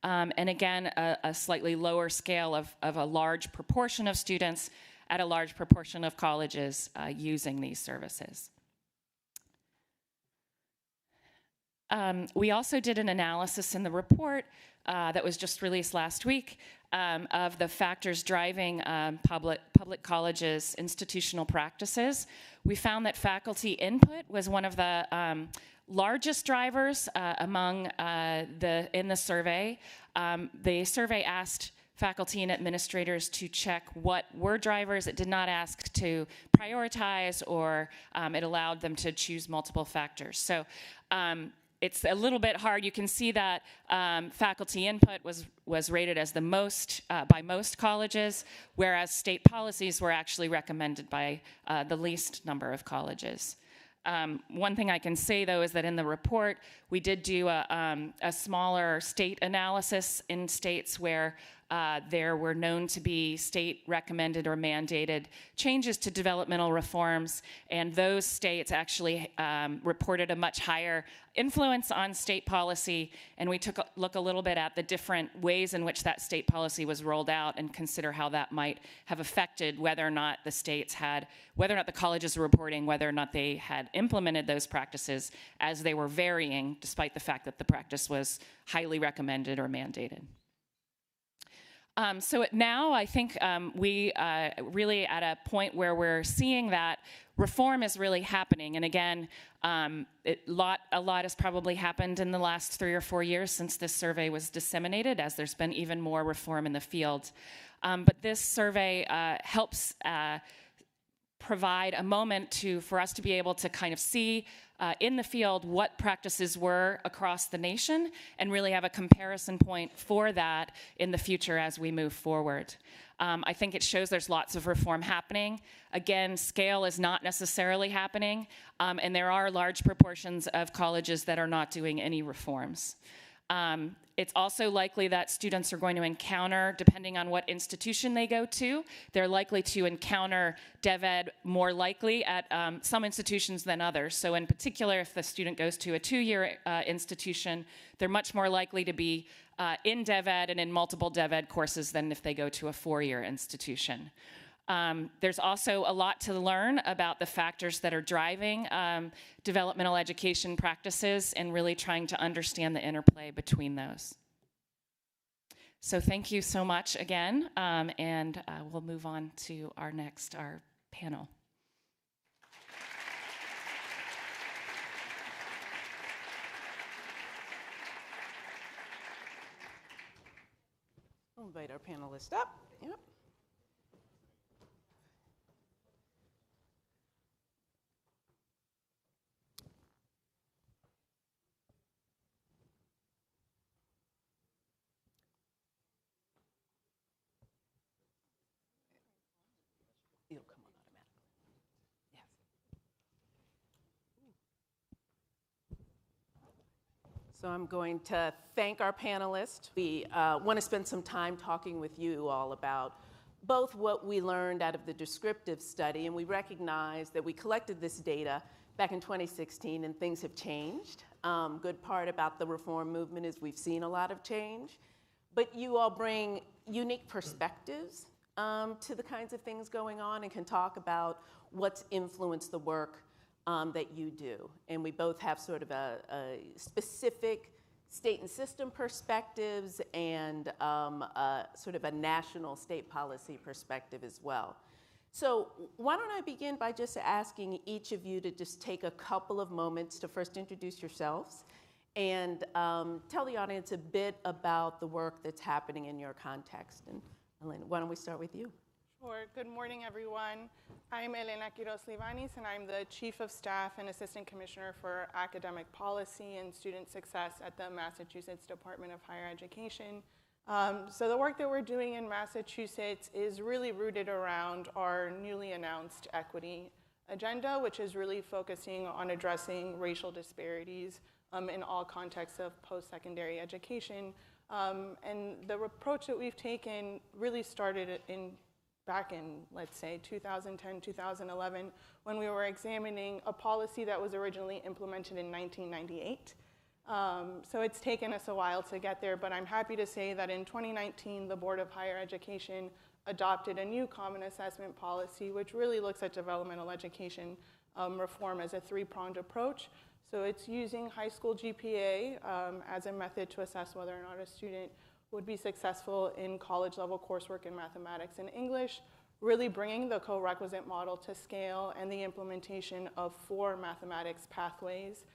And again, a slightly lower scale of a large proportion of students at a large proportion of colleges using these services. We also did an analysis in the report that was just released last week of the factors driving public colleges' institutional practices. We found that faculty input was one of the largest drivers among in the survey. The survey asked faculty and administrators to check what were drivers. It did not ask to prioritize, or it allowed them to choose multiple factors. So it's a little bit hard. You can see that faculty input was rated as the most by most colleges, whereas state policies were actually recommended by the least number of colleges. One thing I can say, though, is that in the report, we did do a smaller state analysis in states where there were known to be state-recommended or mandated changes to developmental reforms, and those states actually reported a much higher influence on state policy, and we took a look a little bit at the different ways in which that state policy was rolled out and consider how that might have affected whether or not the states had, whether or not the colleges were reporting whether or not they had implemented those practices as they were varying, despite the fact that the practice was highly recommended or mandated. So now I think we really at a point where we're seeing that reform is really happening. And again, a lot has probably happened in the last 3 or 4 years since this survey was disseminated, as there's been even more reform in the field. But this survey helps provide a moment for us to be able to kind of see in the field what practices were across the nation and really have a comparison point for that in the future as we move forward. I think it shows there's lots of reform happening. Again, scale is not necessarily happening, and there are large proportions of colleges that are not doing any reforms. It's also likely that students are going to encounter, depending on what institution they go to, they're likely to encounter DevEd more likely at some institutions than others. So in particular, if the student goes to a 2-year institution, they're much more likely to be in DevEd and in multiple DevEd courses than if they go to a 4-year institution. There's also a lot to learn about the factors that are driving developmental education practices and really trying to understand the interplay between those. So thank you so much again, and we'll move on to our panel.
invite our panelists up. Yep. It'll come on automatically. Yes. So I'm going to thank our panelists. We want to spend some time talking with you all about both what we learned out of the descriptive study, and we recognize that we collected this data back in 2016 and things have changed. Good part about the reform movement is we've seen a lot of change, but you all bring unique perspectives to the kinds of things going on and can talk about what's influenced the work that you do. And we both have sort of a specific state and system perspectives and sort of a national state policy perspective as well. So why don't I begin by just asking each of you to just take a couple of moments to first introduce yourselves and tell the audience a bit about the work that's happening in your context. And Elena, why don't we start with you?
Sure. Good morning, everyone. I'm Elena Quiroz-Livanis, and I'm the Chief of Staff and Assistant Commissioner for Academic Policy and Student Success at the Massachusetts Department of Higher Education. So the work that we're doing in Massachusetts is really rooted around our newly announced equity agenda, which is really focusing on addressing racial disparities in all contexts of post-secondary education. And the approach that we've taken really started back in, let's say, 2010, 2011, when we were examining a policy that was originally implemented in 1998. So it's taken us a while to get there, but I'm happy to say that in 2019, the Board of Higher Education adopted a new common assessment policy, which really looks at developmental education reform as a three-pronged approach. So it's using high school GPA as a method to assess whether or not a student would be successful in college-level coursework in mathematics and English, really bringing the co-requisite model to scale and the implementation of 4 mathematics pathways,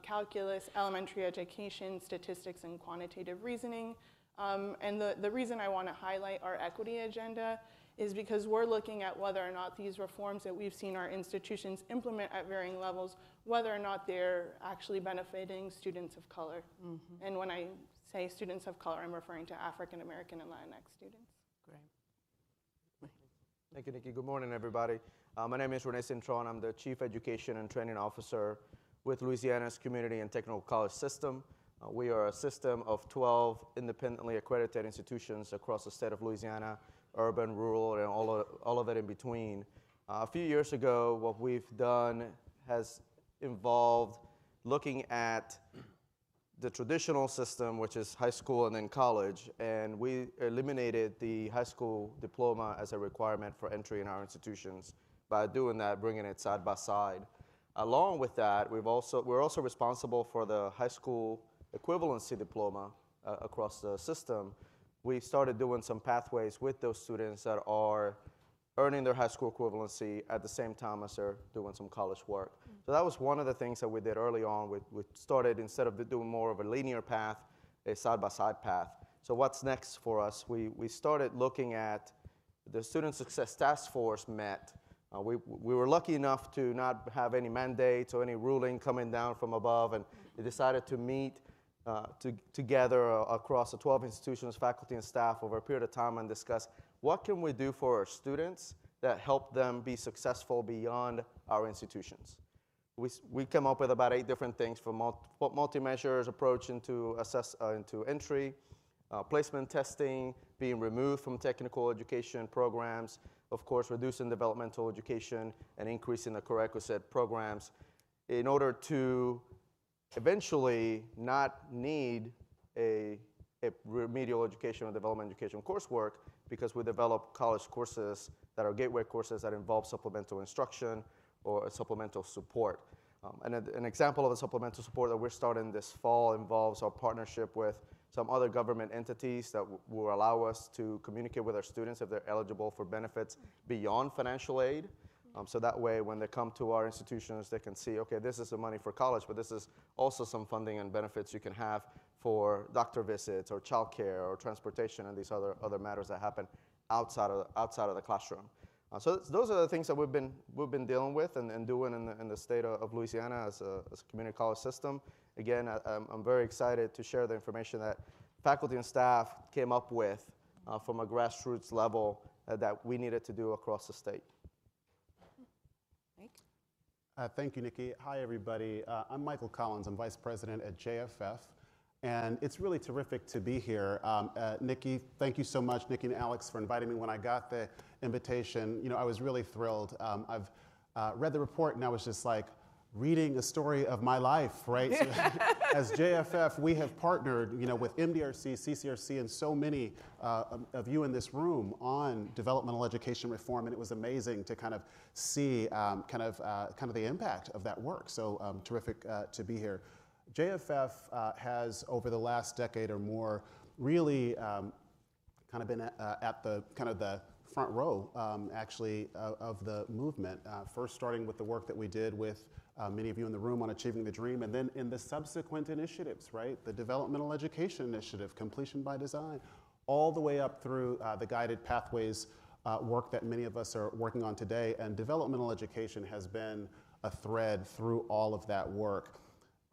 calculus, elementary education, statistics, and quantitative reasoning. And the reason I want to highlight our equity agenda is because we're looking at whether or not these reforms that we've seen our institutions implement at varying levels, whether or not they're actually benefiting students of color. Mm-hmm. And when I say students of color, I'm referring to African American and Latinx students.
Great.
Thank you, Nikki. Good morning, everybody. My name is René Cintrón. I'm the Chief Education and Training Officer with Louisiana's Community and Technical College System. We are a system of 12 independently accredited institutions across the state of Louisiana, urban, rural, and all of it in between. A few years ago, what we've done has involved looking at the traditional system, which is high school and then college, and we eliminated the high school diploma as a requirement for entry in our institutions by doing that, bringing it side by side. Along with that, we're also responsible for the high school equivalency diploma across the system. We started doing some pathways with those students that are earning their high school equivalency at the same time as they're doing some college work. Mm-hmm. So that was one of the things that we did early on. We started, instead of doing more of a linear path, a side-by-side path. So what's next for us? We started looking at the Student Success Task Force met. We were lucky enough to not have any mandates or any ruling coming down from above, and they decided to meet together across the 12 institutions, faculty and staff over a period of time and discuss what can we do for our students that help them be successful beyond our institutions. We come up with about 8 different things, from multi-measures approach into entry, placement testing, being removed from technical education programs, of course reducing developmental education and increasing the co-requisite programs in order to eventually not need a remedial education or development education coursework, because we develop college courses that are gateway courses that involve supplemental instruction or supplemental support. And an example of a supplemental support that we're starting this fall involves our partnership with some other government entities that will allow us to communicate with our students if they're eligible for benefits beyond financial aid. So that way, when they come to our institutions, they can see, okay, this is the money for college, but this is also some funding and benefits you can have for doctor visits or childcare or transportation and these other matters that happen outside of the classroom. So those are the things that we've been dealing with and doing in the state of Louisiana as a community college system. Again, I'm very excited to share the information that faculty and staff came up with from a grassroots level that we needed to do across the state.
Thank you, Nikki. Hi, everybody. I'm Michael Collins. I'm Vice President at JFF. And it's really terrific to be here. Nikki, thank you so much, Nikki and Alex, for inviting me. When I got the invitation, I was really thrilled. I've read the report, and I was just like reading a story of my life, right? So, as JFF, we have partnered, with MDRC, CCRC, and so many of you in this room on developmental education reform, and it was amazing to kind of see kind of the impact of that work. So terrific to be here. JFF has, over the last decade or more, really kind of been at the front row, actually, of the movement. First starting with the work that we did with many of you in the room on Achieving the Dream, and then in the subsequent initiatives, right? The Developmental Education Initiative, Completion by Design, all the way up through the Guided Pathways work that many of us are working on today. And developmental education has been a thread through all of that work.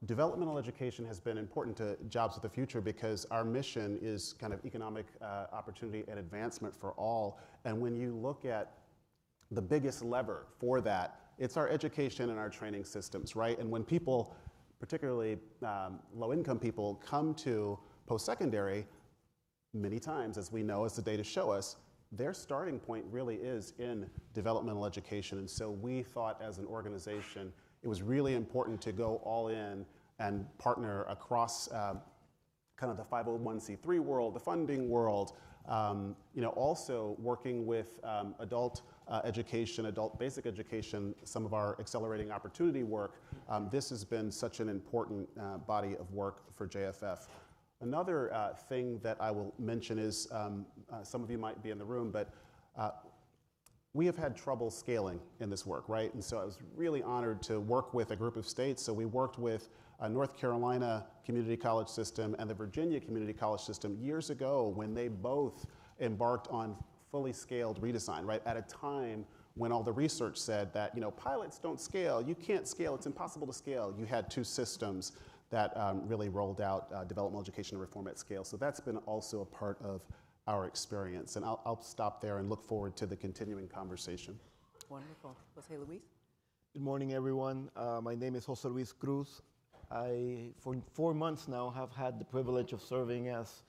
Developmental education has been important to Jobs of the Future because our mission is kind of economic opportunity and advancement for all. And when you look at the biggest lever for that, it's our education and our training systems, right? And when people, particularly low-income people, come to post-secondary, many times, as we know, as the data show us, their starting point really is in developmental education. And so we thought as an organization, it was really important to go all in and partner across kind of the 501c3 world, the funding world, also working with adult education, adult basic education, some of our accelerating opportunity work. This has been such an important body of work for JFF. Another thing that I will mention is, some of you might be in the room, but we have had trouble scaling in this work, right? And so I was really honored to work with a group of states. So we worked with North Carolina Community College System and the Virginia Community College System years ago when they both embarked on fully scaled redesign, right? At a time when all the research said that, pilots don't scale, you can't scale, it's impossible to scale. You had two systems that really rolled out developmental education reform at scale. So that's been also a part of our experience. And I'll stop there and look forward to the continuing conversation.
Wonderful. José Luis?
Good morning, everyone. My name is José Luis Cruz. I, for 4 months now, have had the privilege of serving as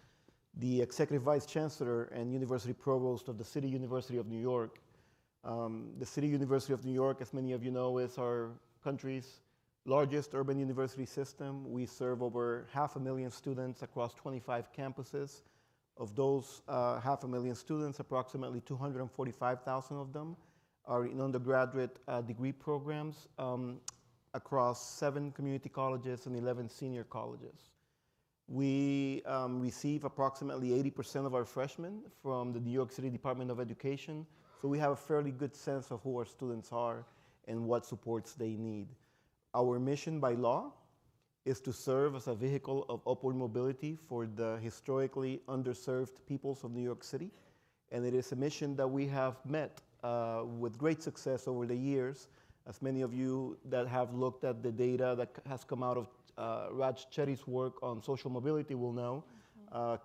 the Executive Vice Chancellor and University Provost of the City University of New York. The City University of New York, as many of you know, is our country's largest urban university system. We serve over 500,000 students across 25 campuses. Of those 500,000 students, approximately 245,000 of them are in undergraduate degree programs across 7 community colleges and 11 senior colleges. We receive approximately 80% of our freshmen from the New York City Department of Education, so we have a fairly good sense of who our students are and what supports they need. Our mission by law is to serve as a vehicle of upward mobility for the historically underserved peoples of New York City. And it is a mission that we have met with great success over the years. As many of you that have looked at the data that has come out of Raj Chetty's work on social mobility will know,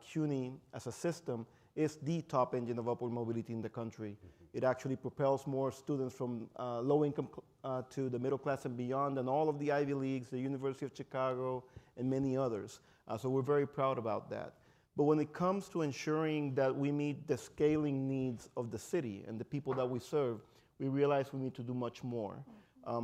CUNY as a system is the top engine of upward mobility in the country. It actually propels more students from low income to the middle class and beyond, and all of the Ivy Leagues, the University of Chicago, and many others. So we're very proud about that. But when it comes to ensuring that we meet the scaling needs of the city and the people that we serve, we realize we need to do much more.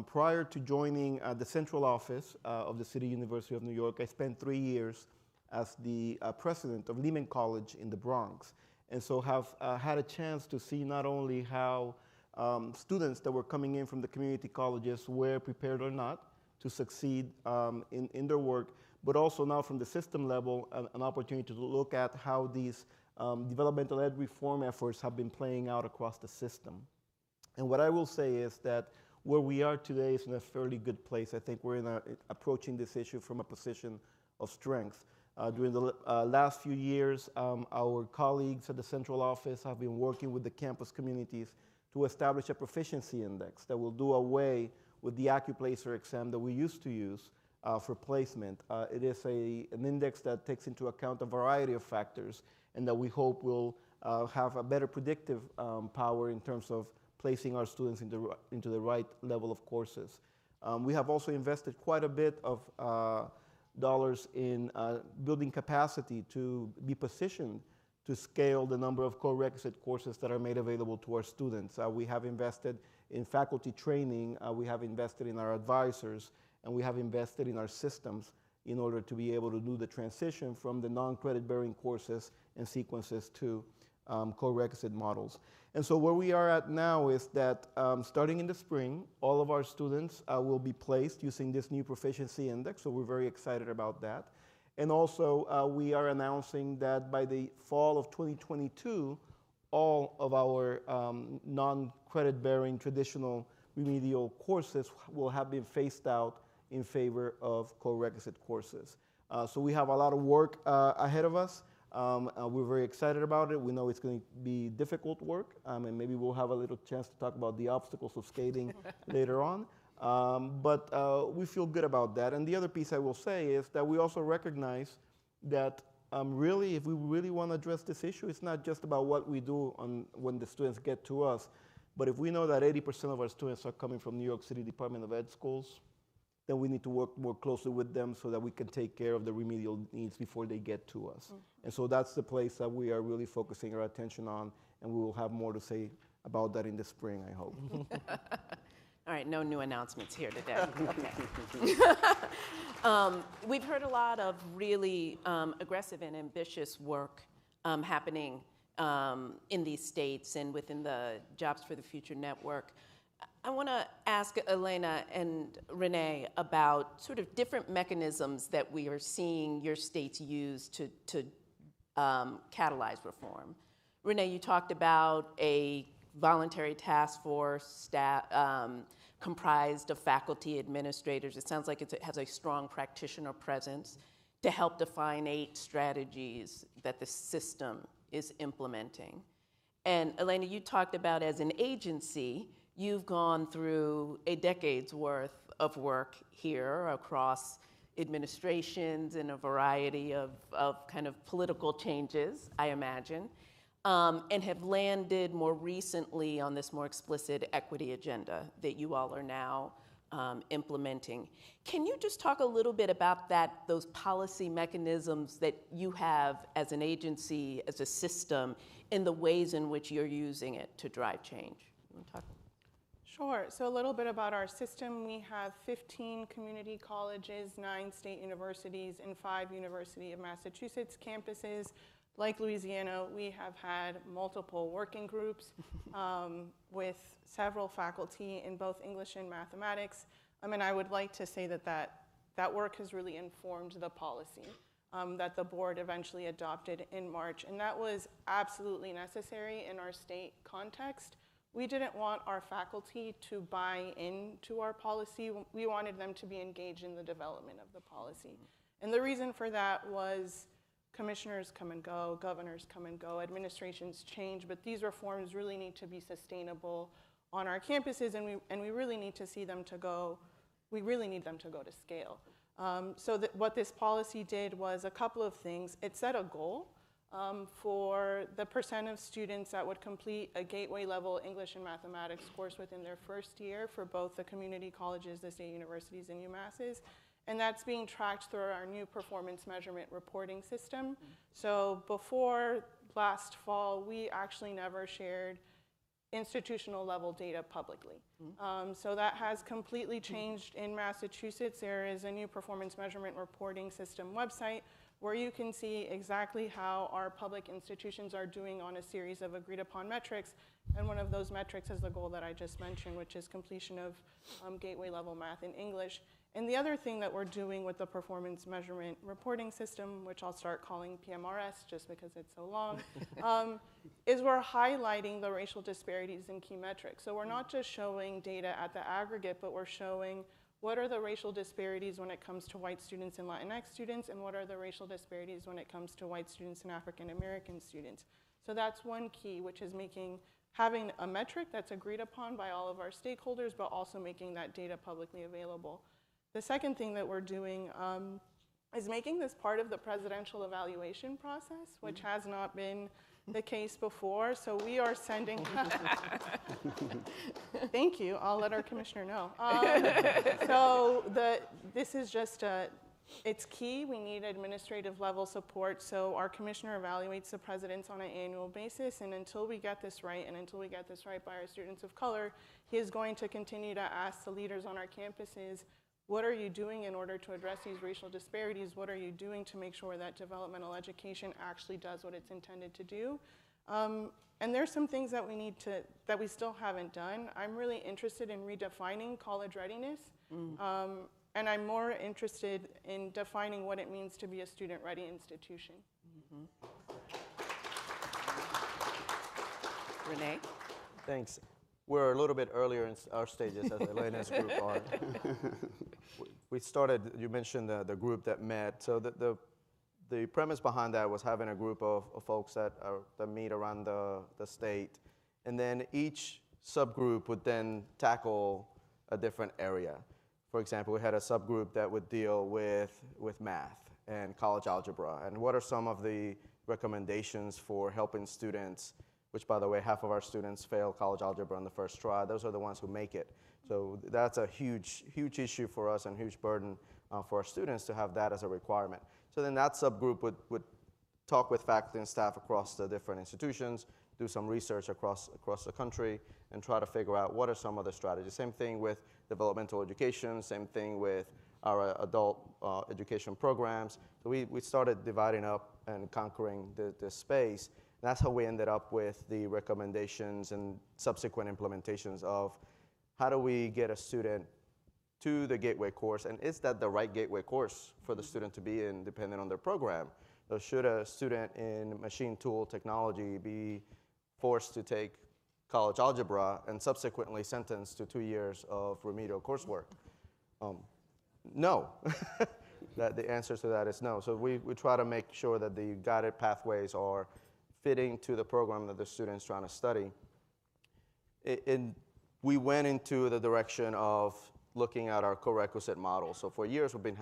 Prior to joining the central office of the City University of New York, I spent 3 years as the president of Lehman College in the Bronx. And so have had a chance to see not only how students that were coming in from the community colleges were prepared or not to succeed in their work, but also now from the system level, an opportunity to look at how these developmental ed reform efforts have been playing out across the system. And what I will say is that where we are today is in a fairly good place. I think we're approaching this issue from a position of strength. During the last few years, our colleagues at the central office have been working with the campus communities to establish a proficiency index that will do away with the AccuPlacer exam that we used to use for placement. It is an index that takes into account a variety of factors and that we hope will have a better predictive power in terms of placing our students into the right level of courses. We have also invested quite a bit of dollars in building capacity to be positioned to scale the number of co-requisite courses that are made available to our students. We have invested in faculty training, we have invested in our advisors, and we have invested in our systems in order to be able to do the transition from the non-credit bearing courses and sequences to co-requisite models. And so where we are at now is that starting in the spring, all of our students will be placed using this new proficiency index, so we're very excited about that. And also we are announcing that by the fall of 2022, all of our non-credit bearing traditional remedial courses will have been phased out in favor of co-requisite courses. So we have a lot of work ahead of us. We're very excited about it. We know it's going to be difficult work, and maybe we'll have a little chance to talk about the obstacles of skating later on. But we feel good about that. And the other piece I will say is that we also recognize that really, if we really want to address this issue, it's not just about what we do when the students get to us, but if we know that 80% of our students are coming from New York City Department of Ed schools, then we need to work more closely with them so that we can take care of the remedial needs before they get to us. And so that's the place that we are really focusing our attention on, and we will have more to say about that in the spring, I hope.
All right, no new announcements here today. We've heard a lot of really aggressive and ambitious work happening in these states and within the Jobs for the Future network. I want to ask Elena and René about sort of different mechanisms that we are seeing your states use to catalyze reform. René, you talked about a voluntary task force staff comprised of faculty administrators. It sounds like it has a strong practitioner presence to help define 8 strategies that the system is implementing. And Elena, you talked about as an agency, you've gone through a decade's worth of work here across administrations and a variety of kind of political changes, I imagine, and have landed more recently on this more explicit equity agenda that you all are now implementing. Can you just talk a little bit about those policy mechanisms that you have as an agency, as a system, in the ways in which you're using it to drive change? You want to talk?
Sure. So a little bit about our system. We have 15 community colleges, 9 state universities, and 5 University of Massachusetts campuses. Like Louisiana, we have had multiple working groups with several faculty in both English and mathematics. And I would like to say that work has really informed the policy that the board eventually adopted in March. And that was absolutely necessary in our state context. We didn't want our faculty to buy into our policy. We wanted them to be engaged in the development of the policy. And the reason for that was commissioners come and go, governors come and go, administrations change, but these reforms really need to be sustainable on our campuses, and we really need to see them to go, we really need them to go to scale. So what this policy did was a couple of things. It set a goal for the % of students that would complete a gateway level English and mathematics course within their first year for both the community colleges, the state universities, and UMass's. And that's being tracked through our new performance measurement reporting system. So before last fall, we actually never shared institutional level data publicly. So that has completely changed in Massachusetts. There is a new performance measurement reporting system website where you can see exactly how our public institutions are doing on a series of agreed upon metrics. And one of those metrics is the goal that I just mentioned, which is completion of gateway level math and English. And the other thing that we're doing with the performance measurement reporting system, which I'll start calling PMRS just because it's so long, is we're highlighting the racial disparities in key metrics. So we're not just showing data at the aggregate, but we're showing what are the racial disparities when it comes to white students and Latinx students, and what are the racial disparities when it comes to white students and African American students. So that's one key, which is having a metric that's agreed upon by all of our stakeholders, but also making that data publicly available. The second thing that we're doing is making this part of the presidential evaluation process, which has not been the case before. So we are sending, thank you, I'll let our commissioner know. This is just, it's key, we need administrative level support. So our commissioner evaluates the presidents on an annual basis, and until we get this right, and until we get this right by our students of color, he is going to continue to ask the leaders on our campuses, what are you doing in order to address these racial disparities? What are you doing to make sure that developmental education actually does what it's intended to do? And there's some things that we still haven't done. I'm really interested in redefining college readiness. And I'm more interested in defining what it means to be a student-ready institution.
René?
Thanks. We're a little bit earlier in our stages as Elena's group are. We started, you mentioned the group that met. So the premise behind that was having a group of folks that meet around the state. And then each subgroup would then tackle a different area. For example, we had a subgroup that would deal with math and college algebra. And what are some of the recommendations for helping students, which, by the way, half of our students fail college algebra on the first try. Those are the ones who make it. So that's a huge, huge issue for us and huge burden for our students to have that as a requirement. So then that subgroup would talk with faculty and staff across the different institutions, do some research across the country, and try to figure out what are some of the strategies. Same thing with developmental education, same thing with our adult education programs. So we started dividing up and conquering this space. That's how we ended up with the recommendations and subsequent implementations of how do we get a student to the gateway course, and is that the right gateway course for the student to be in depending on their program? So should a student in machine tool technology be forced to take college algebra and subsequently sentenced to 2 years of remedial coursework? No. The answer to that is no. So we try to make sure that the guided pathways are fitting to the program that the student's trying to study. We went into the direction of looking at our co-requisite model. So for years we've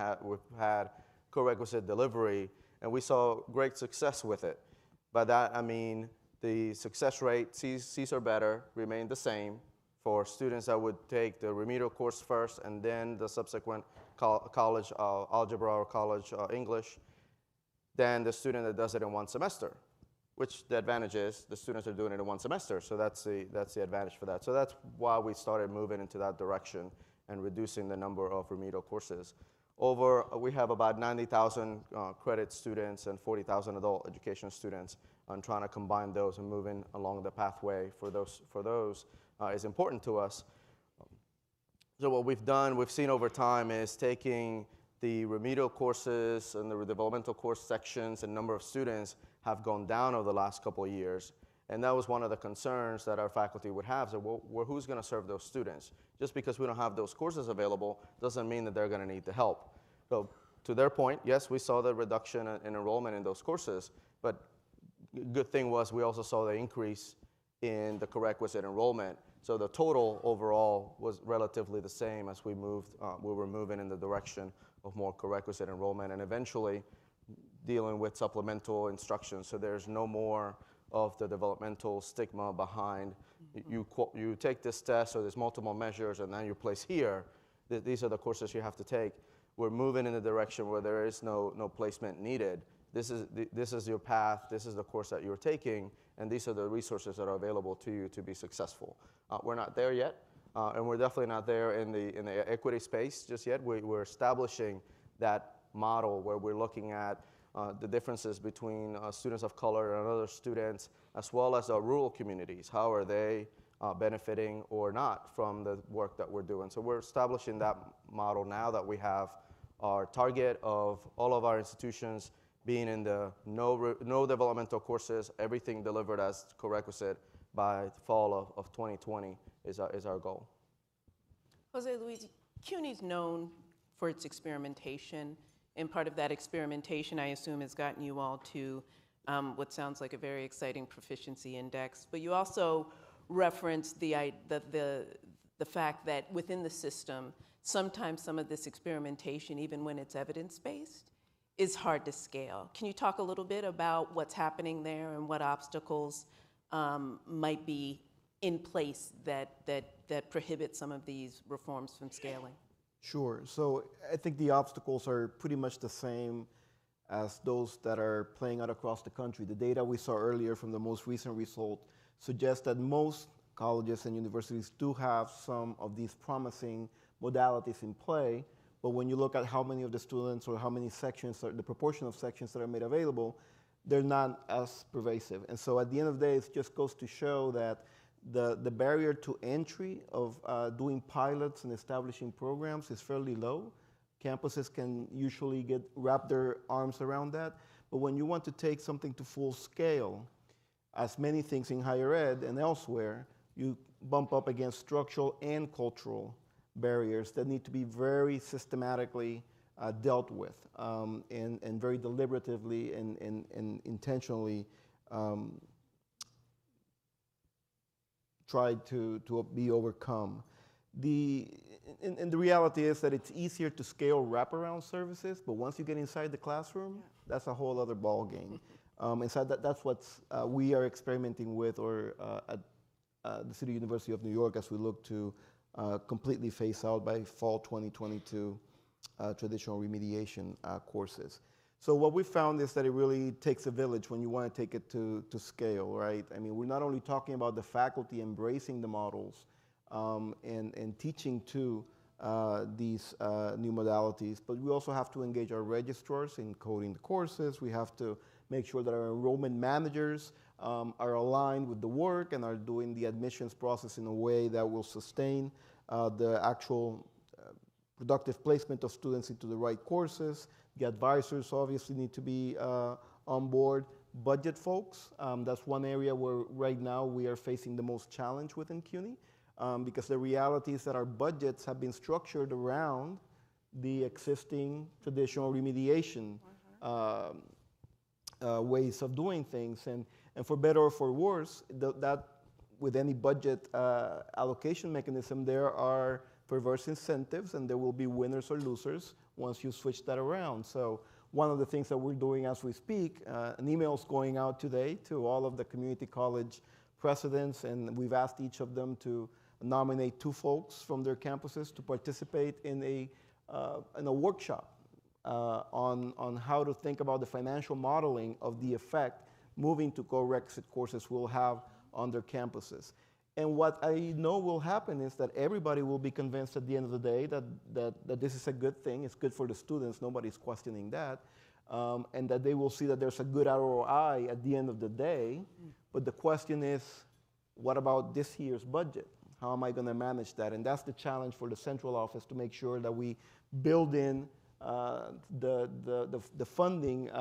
had co-requisite delivery, and we saw great success with it. By that I mean the success rate, C's or better, remained the same for students that would take the remedial course first and then the subsequent college algebra or college English, than the student that does it in one semester. Which the advantage is the students are doing it in one semester, so that's the advantage for that. So that's why we started moving into that direction and reducing the number of remedial courses. We have about 90,000 credit students and 40,000 adult education students, and trying to combine those and moving along the pathway for those is important to us. So what we've seen over time is taking the remedial courses and the developmental course sections and number of students have gone down over the last couple of years. And that was one of the concerns that our faculty would have. So well, who's going to serve those students? Just because we don't have those courses available doesn't mean that they're going to need the help. So to their point, yes, we saw the reduction in enrollment in those courses, but good thing was we also saw the increase in the co-requisite enrollment. So the total overall was relatively the same as we were moving in the direction of more co-requisite enrollment, and eventually dealing with supplemental instruction. So there's no more of the developmental stigma behind you take this test, so there's multiple measures, and then you're placed here. These are the courses you have to take. We're moving in the direction where there is no placement needed. This is your path, this is the course that you're taking, and these are the resources that are available to you to be successful. We're not there yet, and we're definitely not there in the equity space just yet. We're establishing that model where we're looking at the differences between students of color and other students, as well as rural communities. How are they benefiting or not from the work that we're doing. So we're establishing that model now that we have our target of all of our institutions being in the no developmental courses, everything delivered as prerequisite by fall of 2020 is our goal.
Jose Luis, CUNY's known for its experimentation, and part of that experimentation, I assume, has gotten you all to what sounds like a very exciting proficiency index. But you also referenced the fact that within the system, sometimes some of this experimentation, even when it's evidence-based, is hard to scale. Can you talk a little bit about what's happening there and what obstacles might be in place that prohibit some of these reforms from scaling?
Sure. So I think the obstacles are pretty much the same as those that are playing out across the country. The data we saw earlier from the most recent result suggests that most colleges and universities do have some of these promising modalities in play, but when you look at how many of the students or how many sections, or the proportion of sections that are made available, they're not as pervasive. And so at the end of the day, it just goes to show that the barrier to entry of doing pilots and establishing programs is fairly low. Campuses can usually wrap their arms around that, but when you want to take something to full scale, as many things in higher ed and elsewhere, you bump up against structural and cultural barriers that need to be very systematically dealt with and very deliberatively and intentionally tried to be overcome. And the reality is that it's easier to scale wraparound services, but once you get inside the classroom, that's a whole other ball game. And so that's what we are experimenting with, or at the City University of New York, as we look to completely phase out by fall 2022 traditional remediation courses. So what we found is that it really takes a village when you want to take it to scale, right? I mean, we're not only talking about the faculty embracing the models and teaching to these new modalities, but we also have to engage our registrars in coding the courses. We have to make sure that our enrollment managers are aligned with the work and are doing the admissions process in a way that will sustain the actual productive placement of students into the right courses. The advisors obviously need to be on board. Budget folks, that's one area where right now we are facing the most challenge within CUNY, because the reality is that our budgets have been structured around the existing traditional remediation ways of doing things. And for better or for worse, that with any budget allocation mechanism, there are perverse incentives, and there will be winners or losers once you switch that around. So one of the things that we're doing as we speak, an email's going out today to all of the community college presidents, and we've asked each of them to nominate 2 folks from their campuses to participate in a workshop on how to think about the financial modeling of the effect moving to co-requisite courses will have on their campuses. And what I know will happen is that everybody will be convinced at the end of the day that this is a good thing. It's good for the students. Nobody's questioning that. And that they will see that there's a good ROI at the end of the day. But the question is, what about this year's budget? How am I going to manage that? And that's the challenge for the central office, to make sure that we build in the funding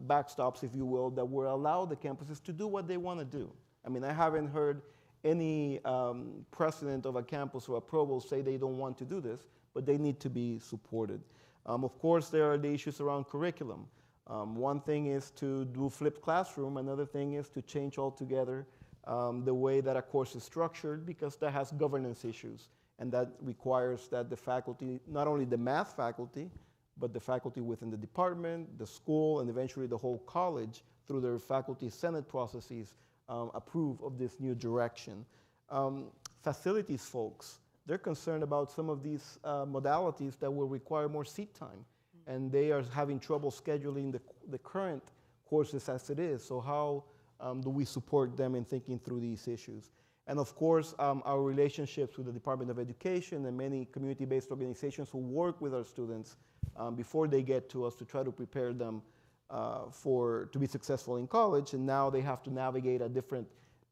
backstops, if you will, that will allow the campuses to do what they want to do. I mean, I haven't heard any president of a campus or a provost say they don't want to do this, but they need to be supported. Of course, there are the issues around curriculum. One thing is to do flipped classroom. Another thing is to change altogether the way that a course is structured, because that has governance issues. And that requires that the faculty, not only the math faculty, but the faculty within the department, the school, and eventually the whole college, through their faculty senate processes, approve of this new direction. Facilities folks, they're concerned about some of these modalities that will require more seat time, and they are having trouble scheduling the current courses as it is. So how do we support them in thinking through these issues? And of course, our relationships with the Department of Education and many community-based organizations who work with our students before they get to us to try to prepare them to be successful in college, and now they have to navigate a different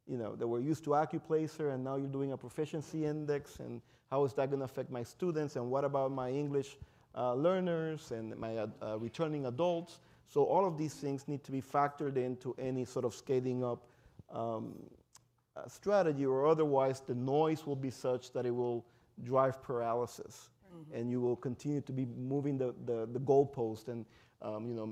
that we're used to AccuPlacer, and now you're doing a proficiency index, and how is that going to affect my students, and what about my English learners and my returning adults? So all of these things need to be factored into any sort of scaling up strategy, or otherwise the noise will be such that it will drive paralysis, and you will continue to be moving the goalpost. And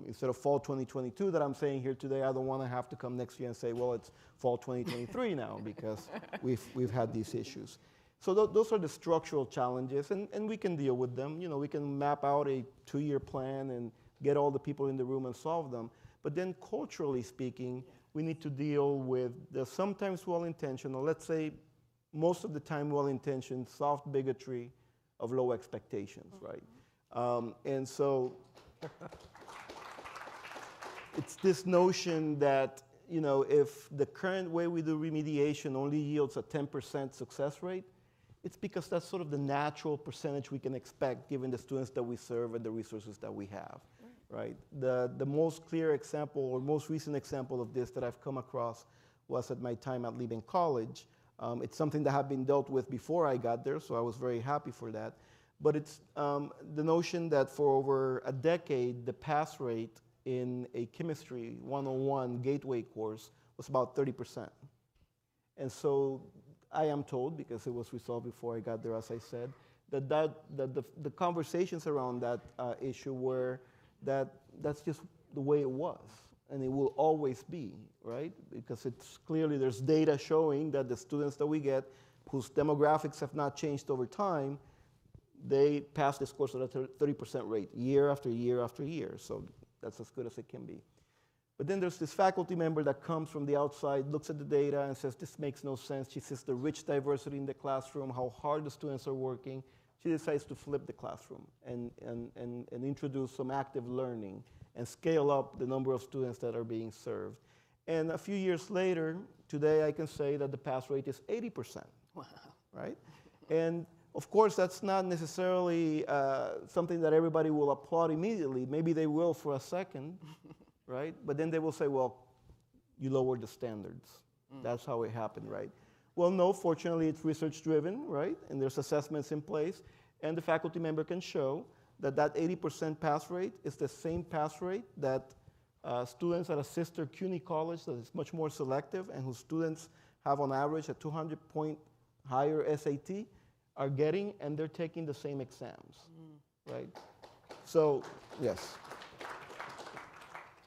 instead of fall 2022 that I'm saying here today, I don't want to have to come next year and say, well, it's fall 2023 now, because we've had these issues. So those are the structural challenges, and we can deal with them. We can map out a 2-year plan and get all the people in the room and solve them. But then culturally speaking, we need to deal with the sometimes well-intentioned, or let's say most of the time well-intentioned, soft bigotry of low expectations, right? And so it's this notion that, if the current way we do remediation only yields a 10% success rate, it's because that's sort of the natural percentage we can expect given the students that we serve and the resources that we have, right? The most clear example, or most recent example of this that I've come across was at my time at Lieben College. It's something that had been dealt with before I got there, so I was very happy for that. But it's the notion that for over a decade, the pass rate in a chemistry 101 gateway course was about 30%. And so I am told, because it was resolved before I got there, as I said, that the conversations around that issue were that's just the way it was, and it will always be, right? Because it's clearly, there's data showing that the students that we get, whose demographics have not changed over time, they pass this course at a 30% rate, year after year after year. So that's as good as it can be. But then there's this faculty member that comes from the outside, looks at the data and says, this makes no sense. She sees the rich diversity in the classroom, how hard the students are working. She decides to flip the classroom and introduce some active learning and scale up the number of students that are being served. And a few years later, today I can say that the pass rate is 80%. Wow. Right? And of course, that's not necessarily something that everybody will applaud immediately. Maybe they will for a second, right? But then they will say, well, you lowered the standards. That's how it happened, right? Well, no, fortunately, it's research-driven, right? And there's assessments in place. And the faculty member can show that that 80% pass rate is the same pass rate that students at a sister CUNY college that is much more selective and whose students have on average a 200-point higher SAT are getting, and they're taking the same exams, right? So, yes.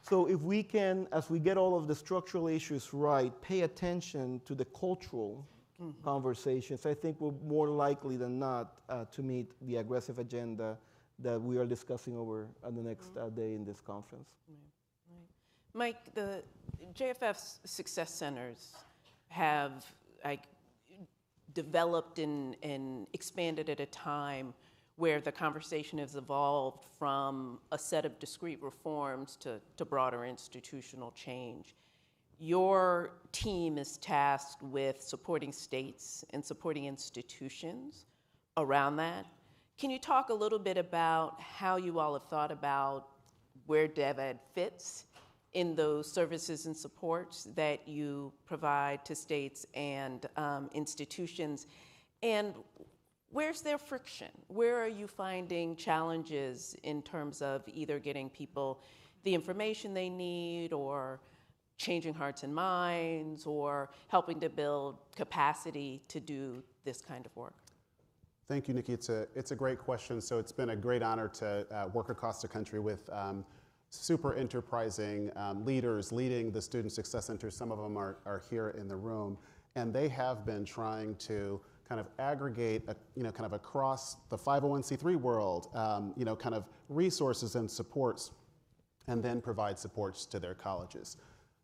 So if we can, as we get all of the structural issues right, pay attention to the cultural conversations, I think we're more likely than not to meet the aggressive agenda that we are discussing over the next day in this conference.
Right. Mike, the JFF's success centers have developed and expanded at a time where the conversation has evolved from a set of discrete reforms to broader institutional change. Your team is tasked with supporting states and supporting institutions around that. Can you talk a little bit about how you all have thought about where DevEd fits in those services and supports that you provide to states and institutions? And where's their friction? Where are you finding challenges in terms of either getting people the information they need, or changing hearts and minds, or helping to build capacity to do this kind of work?
Thank you, Nikki. It's a great question. So it's been a great honor to work across the country with super enterprising leaders leading the Student Success Centers. Some of them are here in the room, and they have been trying to kind of aggregate, kind of across the 501c3 world, kind of resources and supports, and then provide supports to their colleges.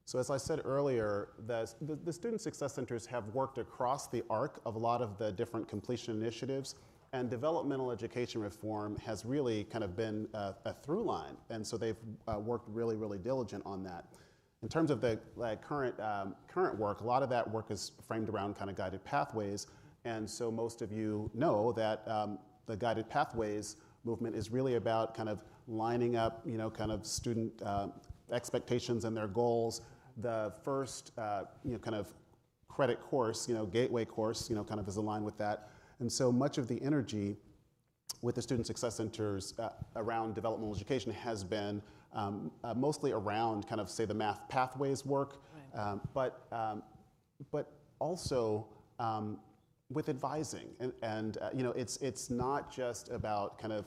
So as I said earlier, the Student Success Centers have worked across the arc of a lot of the different completion initiatives, and developmental education reform has really kind of been a through line, and so they've worked really, really diligent on that. In terms of the current work, a lot of that work is framed around kind of guided pathways, and so most of you know that the guided pathways movement is really about kind of lining up, kind of student expectations and their goals. The first, kind of credit course, gateway course, kind of is aligned with that. And so much of the energy with the Student Success Centers around developmental education has been mostly around kind of, say, the math pathways work, right. But also with advising. And it's not just about kind of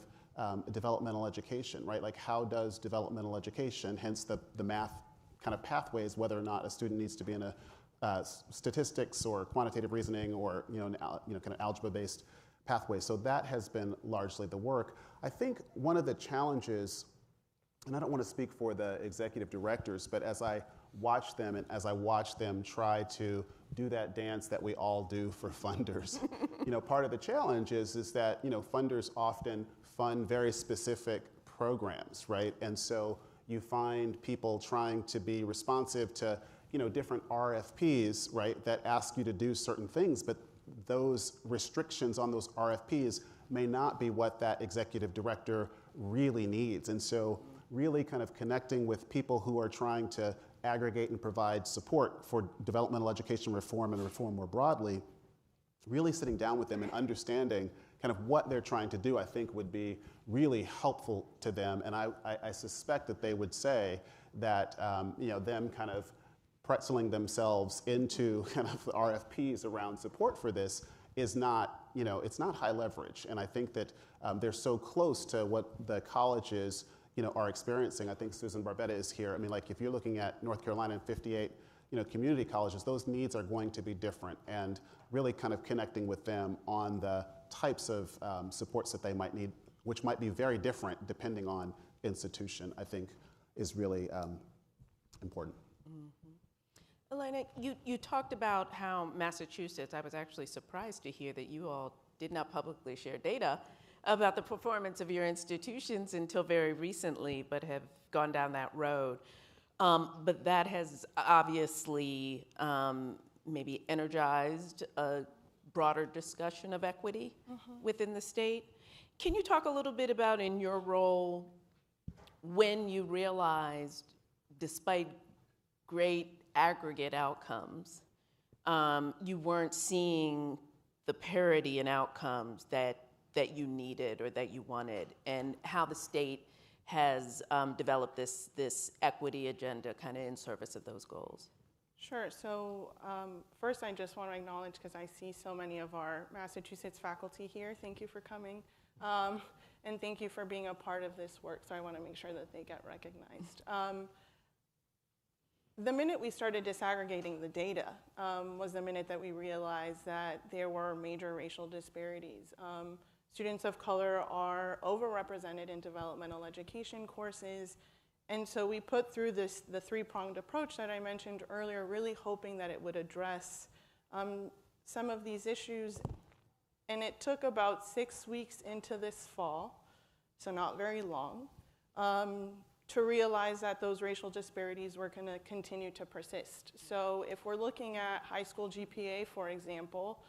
developmental education, right? Like, how does developmental education, hence the math kind of pathways, whether or not a student needs to be in a statistics or quantitative reasoning or kind of algebra-based pathways. So that has been largely the work. I think one of the challenges, and I don't want to speak for the executive directors, but as I watch them and as I watch them try to do that dance that we all do for funders, part of the challenge is that funders often fund very specific programs, right? And so you find people trying to be responsive to different RFPs, right, that ask you to do certain things, but those restrictions on those RFPs may not be what that executive director really needs. And so really kind of connecting with people who are trying to aggregate and provide support for developmental education reform and reform more broadly, really sitting down with them and understanding kind of what they're trying to do, I think would be really helpful to them. And I suspect that they would say that them kind of pretzeling themselves into kind of RFPs around support for this is not, it's not high leverage. And I think that they're so close to what the colleges, are experiencing. I think Susan Barbetta is here. I mean, like, if you're looking at North Carolina and 58, community colleges, those needs are going to be different, and really kind of connecting with them on the types of supports that they might need, which might be very different depending on institution, I think is really important.
Mm-hmm. Elena, you talked about how Massachusetts, I was actually surprised to hear that you all did not publicly share data about the performance of your institutions until very recently, but have gone down that road. But that has obviously maybe energized a broader discussion of equity within the state. Can you talk a little bit about, in your role, when you realized, despite great aggregate outcomes, you weren't seeing the parity in outcomes that you needed or that you wanted, and how the state has developed this equity agenda kind of in service of those goals?
Sure. So first, I just want to acknowledge, because I see so many of our Massachusetts faculty here, thank you for coming, and thank you for being a part of this work. So I want to make sure that they get recognized. The minute we started disaggregating the data was the minute that we realized that there were major racial disparities. Students of color are overrepresented in developmental education courses, and so we put through the three-pronged approach that I mentioned earlier, really hoping that it would address some of these issues. And it took about 6 weeks into this fall, so not very long, to realize that those racial disparities were going to continue to persist. So if we're looking at high school GPA, for example,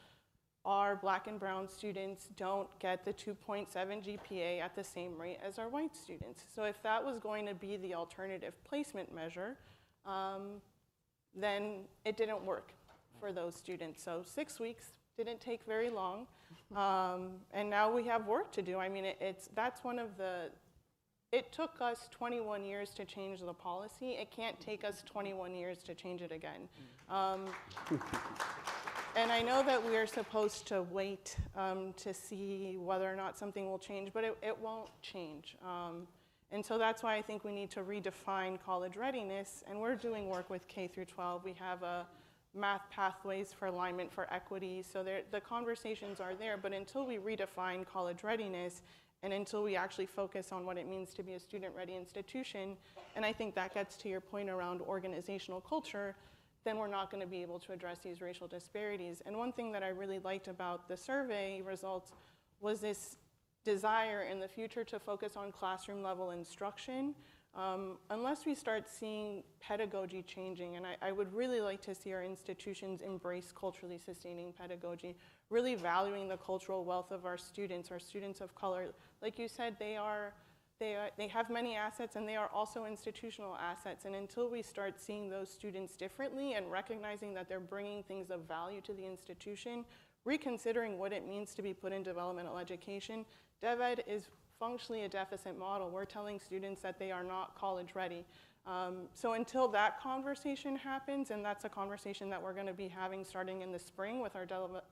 our Black and brown students don't get the 2.7 GPA at the same rate as our white students. So if that was going to be the alternative placement measure, then it didn't work for those students. So 6 weeks didn't take very long, and now we have work to do. I mean, that's one of the, it took us 21 years to change the policy. It can't take us 21 years to change it again. And I know that we are supposed to wait to see whether or not something will change, but it won't change. And so that's why I think we need to redefine college readiness, and we're doing work with K through 12. We have a math pathways for alignment for equity, so the conversations are there, but until we redefine college readiness, and until we actually focus on what it means to be a student-ready institution, and I think that gets to your point around organizational culture, then we're not going to be able to address these racial disparities. And one thing that I really liked about the survey results was this desire in the future to focus on classroom level instruction. Unless we start seeing pedagogy changing, and I would really like to see our institutions embrace culturally sustaining pedagogy, really valuing the cultural wealth of our students of color. Like you said, they are They have many assets, and they are also institutional assets. And until we start seeing those students differently and recognizing that they're bringing things of value to the institution, reconsidering what it means to be put in developmental education, DevEd is functionally a deficit model. We're telling students that they are not college ready. So until that conversation happens, and that's a conversation that we're going to be having starting in the spring with our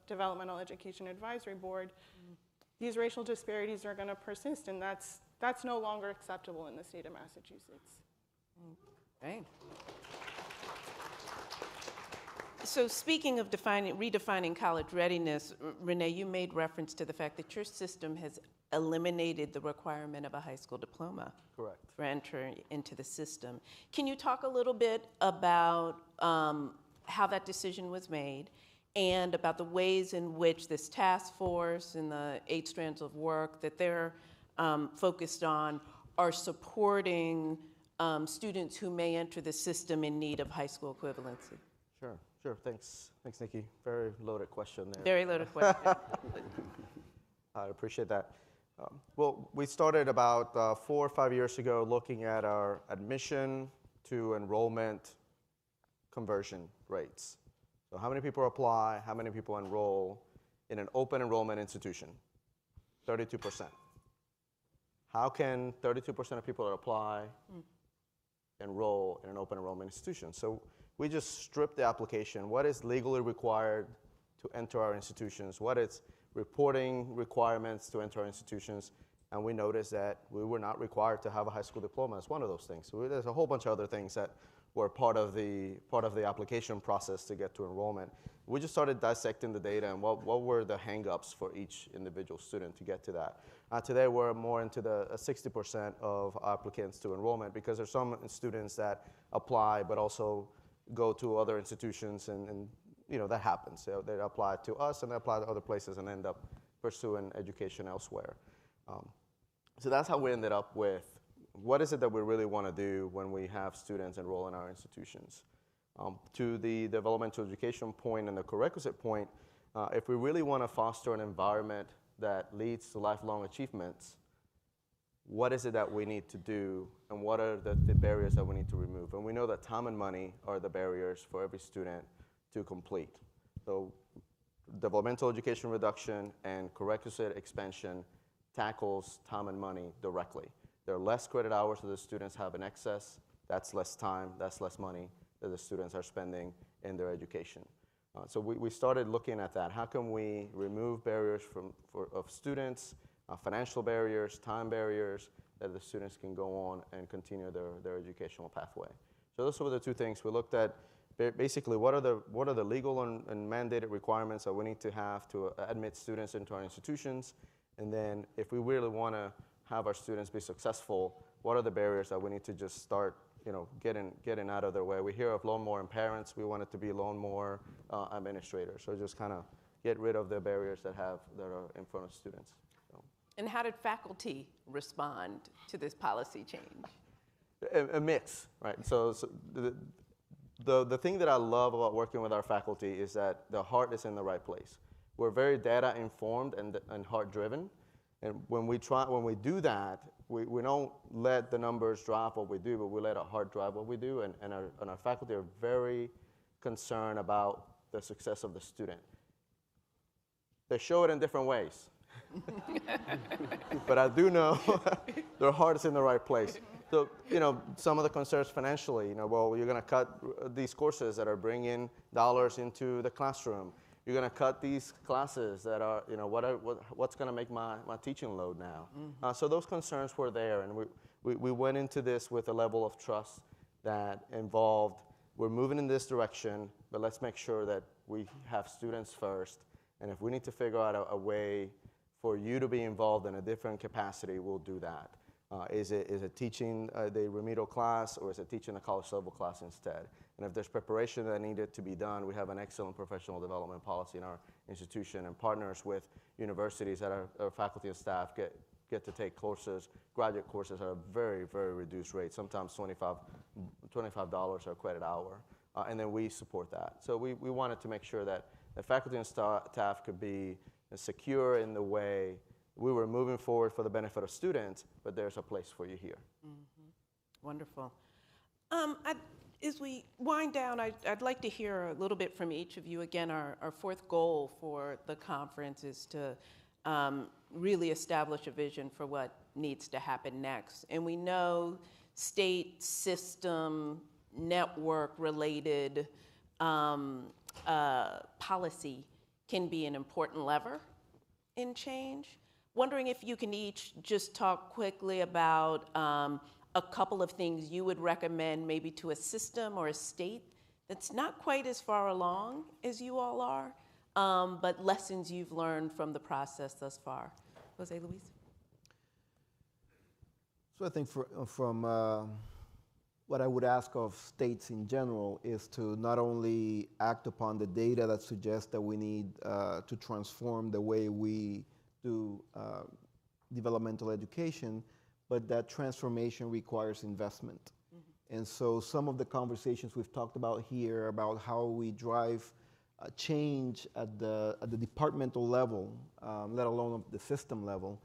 Developmental Education Advisory Board, these racial disparities are going to persist, and that's no longer acceptable in the state of Massachusetts.
Okay. So speaking of redefining college readiness, René, you made reference to the fact that your system has eliminated the requirement of a high school diploma.
Correct.
For entry into the system. Can you talk a little bit about how that decision was made and about the ways in which this task force and the 8 strands of work that they're focused on are supporting students who may enter the system in need of high school equivalency?
Sure. Thanks, Nikki. Very loaded question there.
Very loaded question.
I appreciate that. Well, we started about 4 or 5 years ago looking at our admission to enrollment conversion rates. So how many people apply, how many people enroll in an open enrollment institution? 32%. How can 32% of people that apply enroll in an open enrollment institution? So we just stripped the application. What is legally required to enter our institutions? What is reporting requirements to enter our institutions? And we noticed that we were not required to have a high school diploma as one of those things. So there's a whole bunch of other things that were part of the application process to get to enrollment. We just started dissecting the data and what were the hang-ups for each individual student to get to that. Today we're more into the 60% of applicants to enrollment, because there's some students that apply but also go to other institutions, and you know, that happens. They apply to us and they apply to other places and end up pursuing education elsewhere. So that's how we ended up with what is it that we really want to do when we have students enroll in our institutions. To the developmental education point and the prerequisite point, if we really want to foster an environment that leads to lifelong achievements, what is it that we need to do, and what are the barriers that we need to remove? And we know that time and money are the barriers for every student to complete. So developmental education reduction and prerequisite expansion tackles time and money directly. There are less credit hours that the students have in excess. That's less time, that's less money that the students are spending in their education. So we started looking at that. How can we remove barriers of students, financial barriers, time barriers, that the students can go on and continue their educational pathway? So those were the 2 things. We looked at basically what are the legal and mandated requirements that we need to have to admit students into our institutions, and then if we really want to have our students be successful, what are the barriers that we need to just start, you know, getting out of their way? We hear of loan more parents. We want it to be loan more administrators. So just kind of get rid of the barriers that are in front of students. So.
And how did faculty respond to this policy change?
A mix, right? So the thing that I love about working with our faculty is that the heart is in the right place. We're very data informed and heart driven. And when we do that, we don't let the numbers drive what we do, but we let our heart drive what we do. And our faculty are very concerned about the success of the student. They show it in different ways. But I do know their heart is in the right place. So, you know, some of the concerns financially, you know, well, you're going to cut these courses that are bringing dollars into the classroom. You're going to cut these classes that are, you know, what's going to make my teaching load now? Mm-hmm. So those concerns were there, and we went into this with a level of trust that involved, we're moving in this direction, but let's make sure that we have students first, and if we need to figure out a way for you to be involved in a different capacity, we'll do that. Is it teaching the remedial class, or is it teaching a college level class instead? And if there's preparation that needed to be done, we have an excellent professional development policy in our institution, and partners with universities that our faculty and staff get to take courses, graduate courses at a very, very reduced rate, sometimes $25 a credit hour, and then we support that. So we wanted to make sure that the faculty and staff could be secure in the way We were moving forward for the benefit of students, but there's a place for you here.
Wonderful. As we wind down, I'd like to hear a little bit from each of you. Again, our fourth goal for the conference is to really establish a vision for what needs to happen next. And we know state system, network-related policy can be an important lever in change. Wondering if you can each just talk quickly about a couple of things you would recommend maybe to a system or a state that's not quite as far along as you all are, but lessons you've learned from the process thus far. Jose Luis?
So I think from what I would ask of states in general is to not only act upon the data that suggests that we need to transform the way we do developmental education, but that transformation requires investment. And so some of the conversations we've talked about here about how we drive change at the departmental level, let alone at the system level,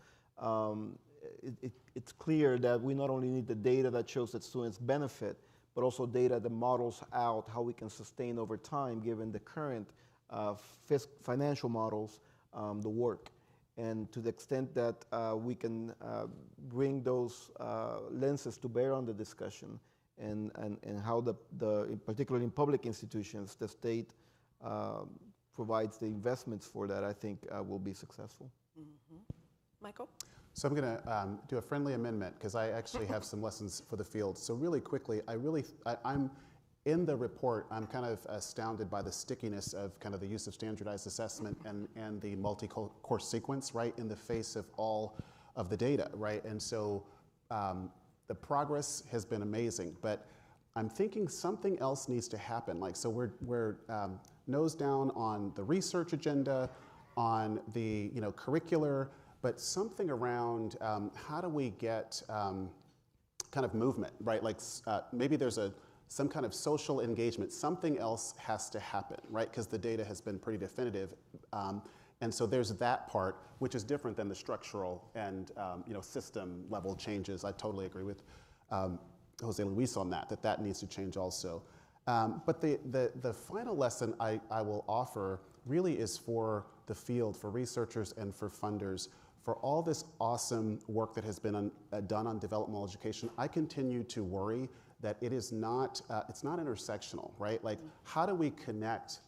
it's clear that we not only need the data that shows that students benefit, but also data that models out how we can sustain over time, given the current financial models, the work. And to the extent that we can bring those lenses to bear on the discussion and how particularly in public institutions, the state provides the investments for that, I think will be successful.
Michael?
So I'm going to do a friendly amendment because I actually have some lessons for the field. So really quickly, I'm in the report, I'm kind of astounded by the stickiness of kind of the use of standardized assessment and the multi-course sequence, right, in the face of all of the data, right? And so the progress has been amazing, but I'm thinking something else needs to happen. Like, so we're nose down on the research agenda, on the curricular, but something around how do we get kind of movement, right? Like maybe there's some kind of social engagement, something else has to happen, right? Because the data has been pretty definitive. And so there's that part, which is different than the structural and system level changes. I totally agree with Jose Luis on that needs to change also. But the final lesson I will offer really is for the field, for researchers and for funders, for all this awesome work that has been done on developmental education. I continue to worry that it is not, it's not intersectional, right? Like, how do we connect?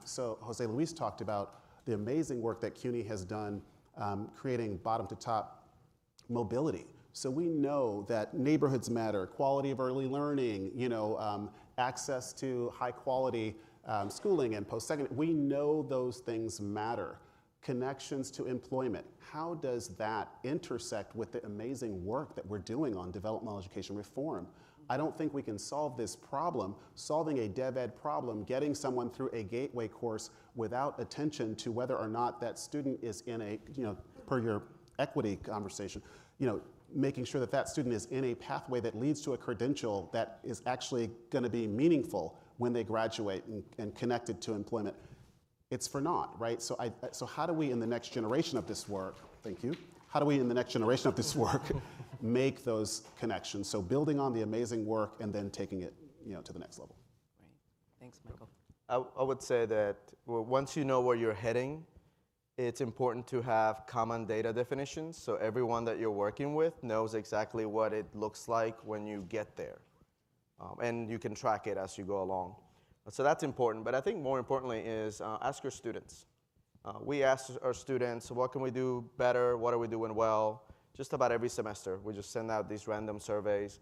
So Jose Luis talked about the amazing work that CUNY has done creating bottom to top mobility. So we know that neighborhoods matter, quality of early learning, access to high quality schooling and post-secondary. We know those things matter. Connections to employment. How does that intersect with the amazing work that we're doing on developmental education reform? I don't think we can solve this problem, solving a dev ed problem, getting someone through a gateway course without attention to whether or not that student is in a, per your equity conversation, making sure that that student is in a pathway that leads to a credential that is actually going to be meaningful when they graduate and connected to employment. It's for naught, right? So how do we in the next generation of this work, thank you, how do we in the next generation of this work make those connections? So building on the amazing work and then taking it to the next level.
Right. Thanks, Michael.
I would say that once you know where you're heading, it's important to have common data definitions so everyone that you're working with knows exactly what it looks like when you get there. And you can track it as you go along. So that's important, but I think more importantly is ask your students. We ask our students, what can we do better? What are we doing well? Just about every semester, we just send out these random surveys.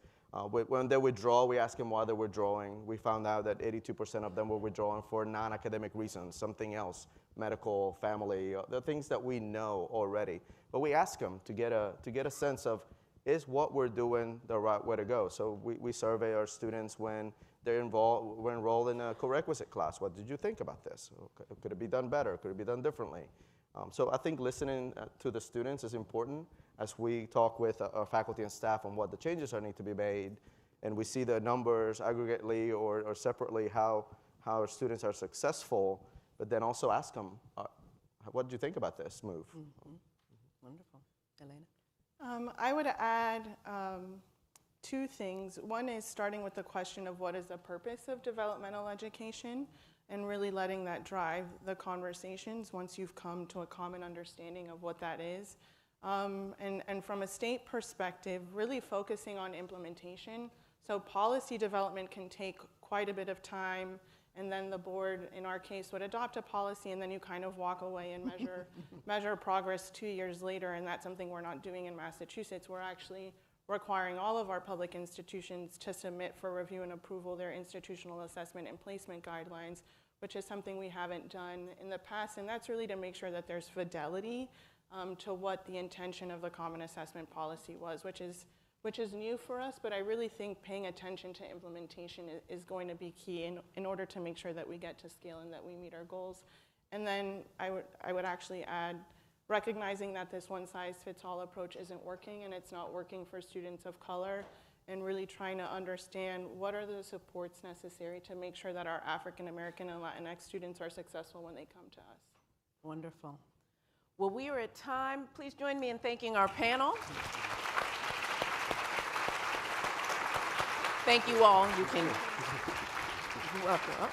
When they withdraw, we ask them why they're withdrawing. We found out that 82% of them were withdrawing for non-academic reasons, something else, medical, family, the things that we know already. But we ask them to get a sense of, is what we're doing the right way to go? So we survey our students when we're enrolled in a co-requisite class. What did you think about this? Could it be done better? Could it be done differently? So I think listening to the students is important as we talk with our faculty and staff on what the changes need to be made, and we see the numbers aggregately or separately how our students are successful, but then also ask them, what did you think about this move?
Wonderful. Elena?
I would add two things. One is starting with the question of what is the purpose of developmental education, and really letting that drive the conversations once you've come to a common understanding of what that is. And from a state perspective, really focusing on implementation. So policy development can take quite a bit of time, and then the board, in our case, would adopt a policy, and then you kind of walk away and measure progress 2 years later, and that's something we're not doing in Massachusetts. We're actually requiring all of our public institutions to submit for review and approval their institutional assessment and placement guidelines, which is something we haven't done in the past, and that's really to make sure that there's fidelity to what the intention of the Common Assessment Policy was, which is new for us, but I really think paying attention to implementation is going to be key in order to make sure that we get to scale and that we meet our goals. And then I would actually add, recognizing that this one-size-fits-all approach isn't working, and it's not working for students of color, and really trying to understand what are the supports necessary to make sure that our African American and Latinx students are successful when they come to us.
Wonderful. Well, we are at time. Please join me in thanking our panel. Thank you all. You can. You're welcome.